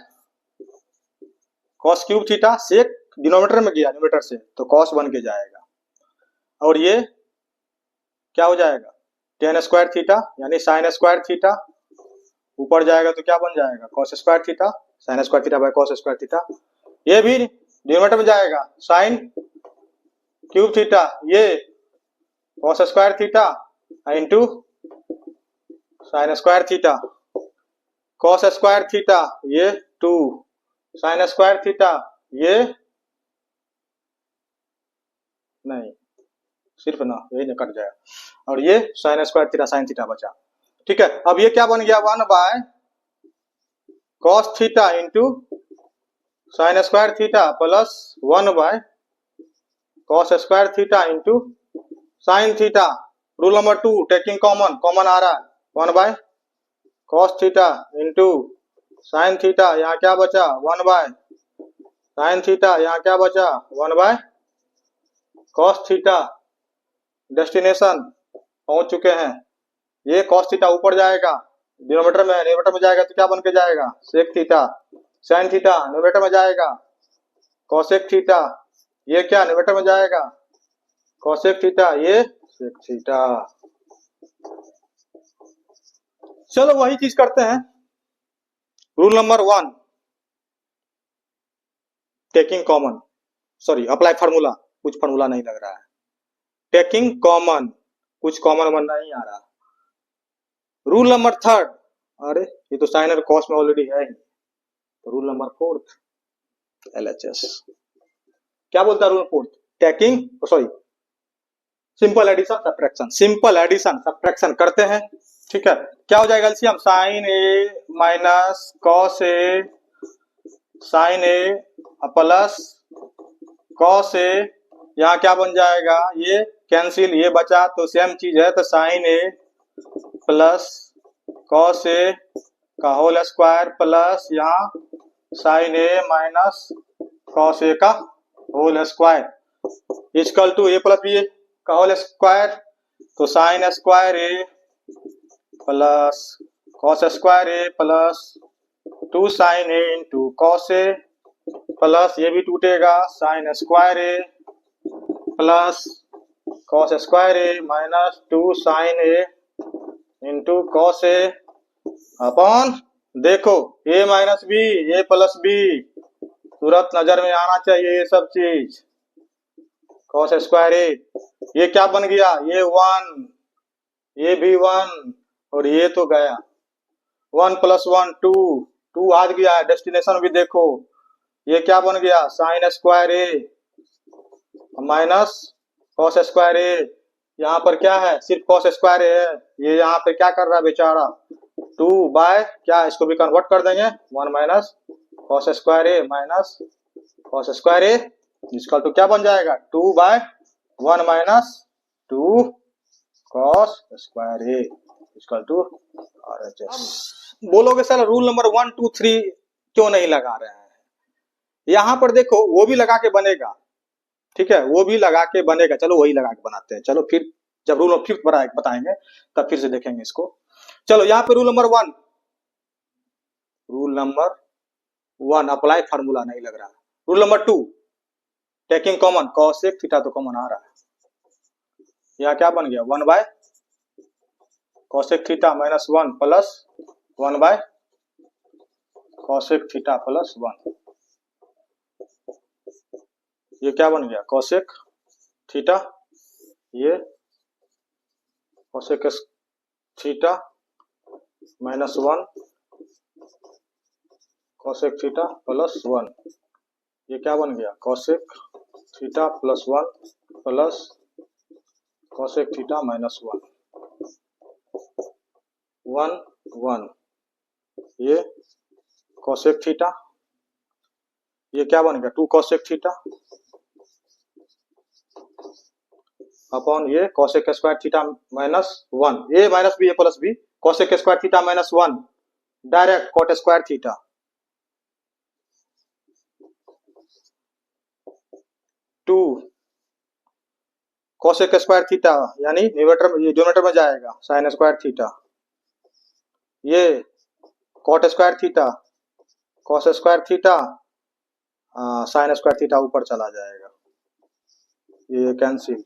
cos cube theta, sec denominator में गया, न्यूमरेटर से तो कॉस बन के जाएगा, और ये क्या हो जाएगा, टेन स्क्वायर थीटा यानी साइन स्क्वायर थीटा, ऊपर जाएगा तो क्या बन जाएगा, cos square theta, sine square theta by cos square theta, ये भी डिनोमिनेटर में जाएगा, साइन क्यूब थीटा, ये cos square theta into sine square theta, cos square theta ये 2 साइन स्क्वायर थीटा ये नहीं, सिर्फ ना यही कट जाएगा, और ये sine square theta sine theta बचा। ठीक है, अब ये क्या बन गया, 1 by cos theta into sine square theta plus 1 by cos square theta into sine theta, rule number 2 taking common, common आ रहा है, 1 by cos theta into sine theta, यहाँ क्या बचा, 1 बाय साइन थीटा, यहाँ क्या बचा, 1 बाय कॉस थीटा, डेस्टिनेशन पहुंच चुके हैं, ये कॉस थीटा ऊपर जाएगा, डिनोमिनेटर में जाएगा तो क्या बन के जाएगा, sec theta, sine theta numerator में जाएगा कॉसेक थीटा, ये क्या न्यूमरेटर में जाएगा, कॉसेक थीटा, ये सेक थीटा। चलो वही चीज करते हैं। Rule number 1, taking common, sorry apply formula, कुछ फार्मूला नहीं लग रहा है, टेकिंग कॉमन, कुछ कॉमन मन नहीं आ रहा। रूल नंबर 3, अरे ये तो साइन और कॉस में ऑलरेडी है ही। तो रूल नंबर 4 LHS क्या बोलता है, rule 4 taking, sorry simple addition subtraction, simple addition subtraction करते हैं, ठीक है। क्या हो जाएगा LCM, sine A minus cos A, sine A plus cos A, यहाँ क्या बन जाएगा, ये कैंसिल, ये बचा तो सेम चीज है, तो साइन ए प्लस कॉस ए का होल स्क्वायर प्लस यहाँ साइन ए माइनस कॉस ए का whole square equal to A plus B का होल स्क्वायर, तो साइन स्क्वायर ए प्लस कॉस स्क्वायर ए प्लस 2 साइन ए इंटू कॉस ए प्लस ये भी टूटेगा sine square A plus cos square A minus 2 sine A into cos A upon, देखो A minus B, A plus B, तुरंत नजर में आना चाहिए ये सब चीज, कॉस स्क्वायर ए, ये क्या बन गया, ये 1, ये भी 1 और ये तो गया 1 प्लस 1 2, 2 आ गया, डेस्टिनेशन भी देखो, ये क्या बन गया sine square A minus cos square ए, यहाँ पर क्या है सिर्फ कॉस स्क्वायर ए है, ये यहाँ पे क्या कर रहा है बेचारा 2 बाय क्या, इसको भी कन्वर्ट कर देंगे 1 minus cos square A minus cos square A इसका तो क्या बन जाएगा 2 by 1 minus 2 cos square A equal to RHS। बोलोगे सर रूल नंबर 1 2 3 क्यों नहीं लगा रहे हैं, यहाँ पर देखो वो भी लगा के बनेगा, ठीक है, वो भी लगा के बनेगा, चलो वही लगा के बनाते हैं, चलो फिर जब रूल ऑफ 5th बताएंगे तब फिर से देखेंगे इसको। चलो यहाँ पे rule number 1, rule number 1 apply formula नहीं लग रहा, rule number 2 taking common, cosec theta तो कॉमन आ रहा है, यहाँ क्या बन गया 1 by cosec theta minus 1 plus 1 by cosec theta plus 1, ये क्या बन गया कॉसेक थीटा, ये cosec theta minus 1 cosec theta plus 1, ये क्या बन गया cosec theta plus 1 plus cosec theta minus 1 1 1, ये कॉसेक थीटा, ये क्या बन गया 2 कॉसेक थीटा अपॉन ये cosec square theta minus 1, A minus B A plus B, cosec square theta minus 1 direct cot square theta, 2 cosec square theta यानी numerator में, ये denominator में जाएगा साइन स्क्वायर थीटा, ये cot square theta cos square theta sine square theta ऊपर चला जाएगा, ये cancel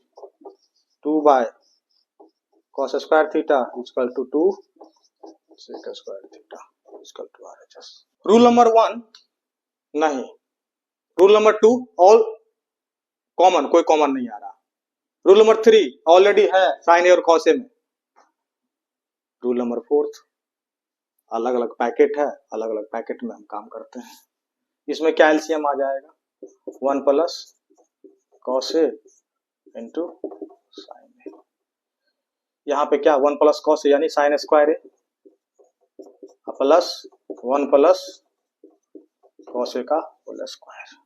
2 by cos square theta equal to 2 sec square theta equal to RHS। Rule number 1 नहीं, रूल नंबर 2 ऑल कॉमन, कोई common नहीं आ रहा, रूल नंबर 3 ऑलरेडी है साइन ए और कॉस ए में, रूल नंबर 4 अलग अलग पैकेट है, अलग अलग पैकेट में हम काम करते हैं, इसमें क्या एलसीएम आ जाएगा 1 प्लस कॉस ए इंटू साइन ए, यहाँ पे क्या 1 प्लस कॉस ए यानी साइन स्क्वायर ए प्लस 1 प्लस कॉस ए का होल स्क्वायर,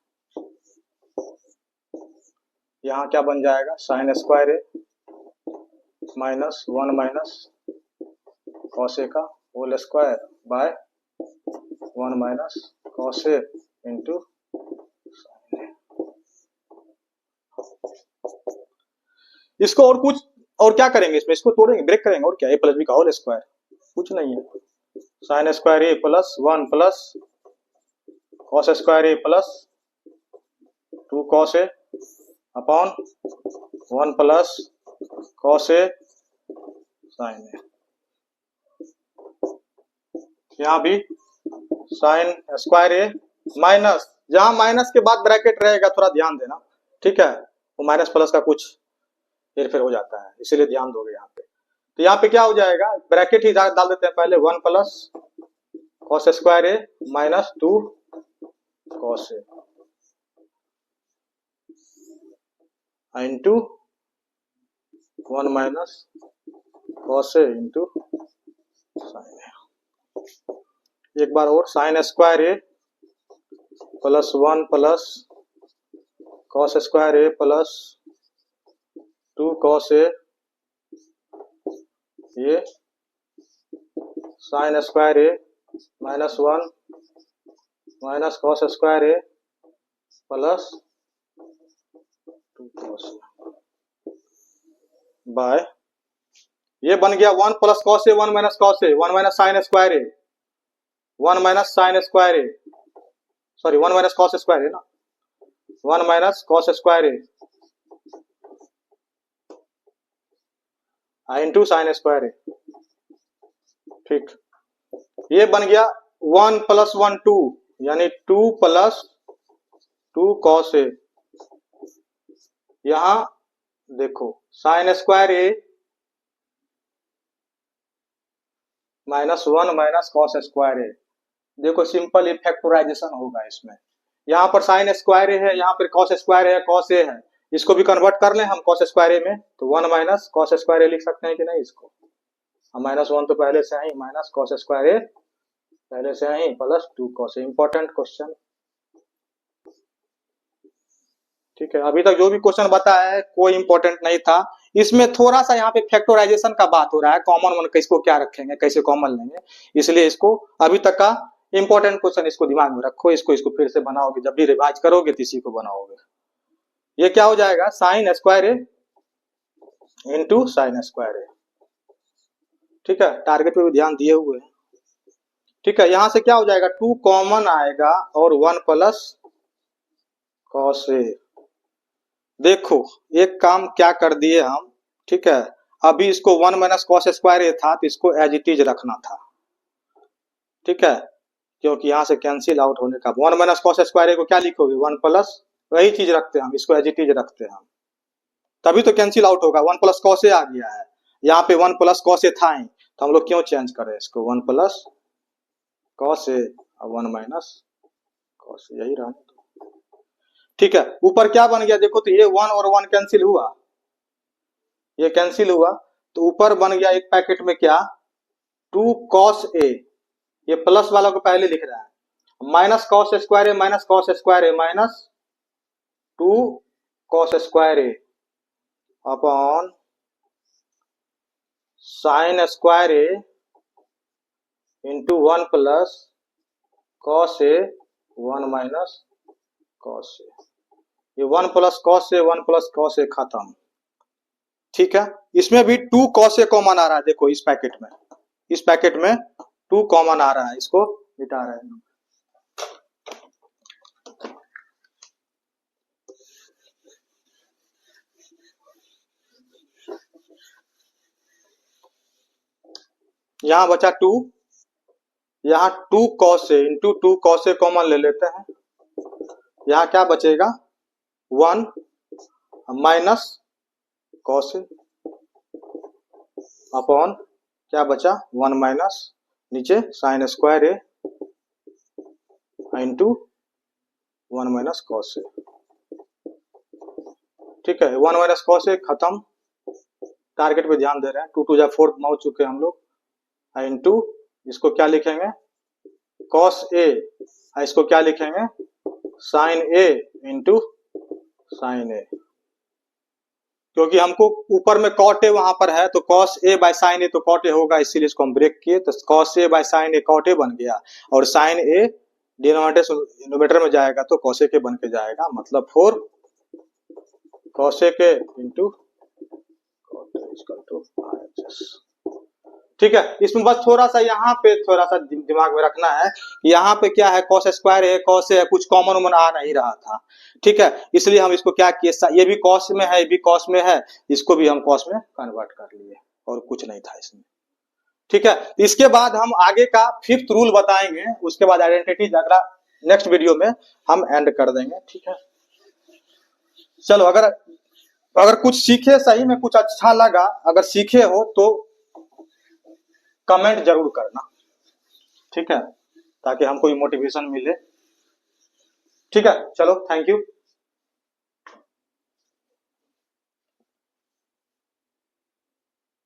यहाँ क्या बन जाएगा sine square A minus 1 minus cos ए का whole square by 1 minus cos A into sine A. इसको और कुछ और क्या करेंगे इसमें, इसको तोड़ेंगे ब्रेक करेंगे और क्या, ए प्लस बी का होल स्क्वायर, कुछ नहीं है, sine square A plus 1 plus cos square A plus 2 cos A upon 1 plus cos A sin A। यहाँ भी साइन स्क्वायर ए माइनस, जहां माइनस के बाद ब्रैकेट रहेगा थोड़ा ध्यान देना, ठीक है, वो माइनस प्लस का कुछ हेरफेर हो जाता है, इसीलिए ध्यान दोगे यहाँ पे। तो यहाँ पे क्या हो जाएगा, ब्रैकेट ही डाल देते हैं पहले, 1 plus cos square A minus 2 cos A into 1 minus cos A into sine ए। एक बार और, sign square A plus 1 plus cos square A plus 2 cos A, ये sine square A minus 1 minus cos square A plus 2 cos A bye, ये बन गया 1 plus cos A 1 minus cos A 1 minus sine square a 1 minus sine square A, sorry 1 minus cos square है ना, 1 minus cos square A into sine square ए। ठीक, ये बन गया 1 plus 1 2 यानी 2 प्लस 2 कॉस ए। यहां देखो sign square A minus 1 minus cos square ए, देखो सिंपल फैक्टराइजेशन होगा इसमें। यहाँ पर साइन स्क्वायर ए है, यहाँ पर कॉस स्क्वायर है, कॉस ए है, इसको भी कन्वर्ट कर लें हम कॉस स्क्वायर ए में, तो 1 माइनस कॉस स्क्वायर ए लिख सकते हैं कि नहीं इसको, माइनस 1 तो पहले से ही, माइनस कॉस स्क्वायर ए पहले से ही plus 2 cos A. Important question, ठीक है। अभी तक जो भी क्वेश्चन बताया है कोई इंपॉर्टेंट नहीं था, इसमें थोड़ा सा यहाँ पे फैक्टराइजेशन का बात हो रहा है, कॉमन वन किसको क्या रखेंगे, कैसे कॉमन लेंगे, इसलिए इसको अभी तक का इंपॉर्टेंट क्वेश्चन इसको दिमाग में रखो, इसको फिर से बनाओगे, जब भी रिवाइज करोगे तो इसी को बनाओगे। ये क्या हो जाएगा, sine square A into sine square ए, ठीक है, टारगेट पे भी ध्यान दिए हुए हैं, ठीक है। यहां से क्या हो जाएगा, 2 कॉमन आएगा और 1 प्लस कॉस ए। देखो एक काम क्या कर दिए हम, ठीक है, अभी इसको 1 माइनस कॉस स्क्वायर ए था तो इसको एज इट इज रखना था, ठीक है, क्योंकि यहां से कैंसिल आउट होने का 1 माइनस कॉस स्क्वायर ए को क्या लिखोगे, 1 प्लस, वही चीज रखते हैं हम, इसको एज इट इज रखते हैं हम, तभी तो कैंसिल आउट होगा। 1 प्लस कॉस ए आ गया है, यहाँ पे 1 प्लस कॉस ए था ही, तो हम लोग क्यों चेंज करें इसको, 1 प्लस कॉस ए और 1 माइनस कॉस ए, यही रहने दो, ठीक है। ऊपर क्या बन गया देखो, तो ये 1 और 1 कैंसिल हुआ, ये कैंसिल हुआ, तो ऊपर बन गया एक पैकेट में क्या, 2 कॉस ए, ये प्लस वाला को पहले लिख रहा है, minus cos square A minus cos square A minus 2 cos square A upon sine square A into 1 plus cos A 1 minus cos A. ये 1 प्लस कॉस ए 1 प्लस कॉस ए खत्म, ठीक है। इसमें भी 2 कॉस ए कॉमन आ रहा है, देखो इस पैकेट में, इस पैकेट में 2 कॉमन आ रहा है, इसको मिटा रहे हैं। यहां बचा 2, यहाँ 2 cos A into 2 cos A common ले लेते हैं, यहाँ क्या बचेगा 1 माइनस कॉस ए अपॉन क्या बचा 1 माइनस नीचे sign square A into 1 minus cos ए, ठीक है। 1 माइनस कॉस ए खत्म, टारगेट पे ध्यान दे रहे हैं, 2 2 जा 4 पहुंच चुके हैं हम लोग, इंटू इसको क्या लिखेंगे कॉस ए, इसको क्या लिखेंगे साइन ए इंटू साइन ए, क्योंकि हमको ऊपर में कॉट ए वहां पर है, तो कॉस ए बाय साइन ए तो कॉट ए होगा, इसीलिए इसको हम ब्रेक किए, तो cos A by sine A cot A बन गया, और साइन ए डिनोमिनेटर में जाएगा तो कॉस ए के बन के जाएगा, मतलब 4 कॉस ए के into cot A equal to RHS। ठीक है, इसमें बस थोड़ा सा यहाँ पे थोड़ा सा दिमाग में रखना है, यहाँ पे क्या है कॉस स्क्वायर है, कॉस है, कुछ कॉमन वॉमन आ नहीं रहा था। ठीक है, इसलिए हम इसको क्या किए, ये भी कॉस में है, ये भी कॉस में है, इसको भी हम कॉस में कन्वर्ट कर लिए और कुछ नहीं था इसमें। ठीक है, इसके बाद हम आगे का फिफ्थ रूल बताएंगे, उसके बाद आइडेंटिटी अगला नेक्स्ट वीडियो में हम एंड कर देंगे। ठीक है, चलो अगर कुछ सीखे, सही में कुछ अच्छा लगा, अगर सीखे हो तो कमेंट जरूर करना। ठीक है, ताकि हमको भी मोटिवेशन मिले। ठीक है, चलो थैंक यू।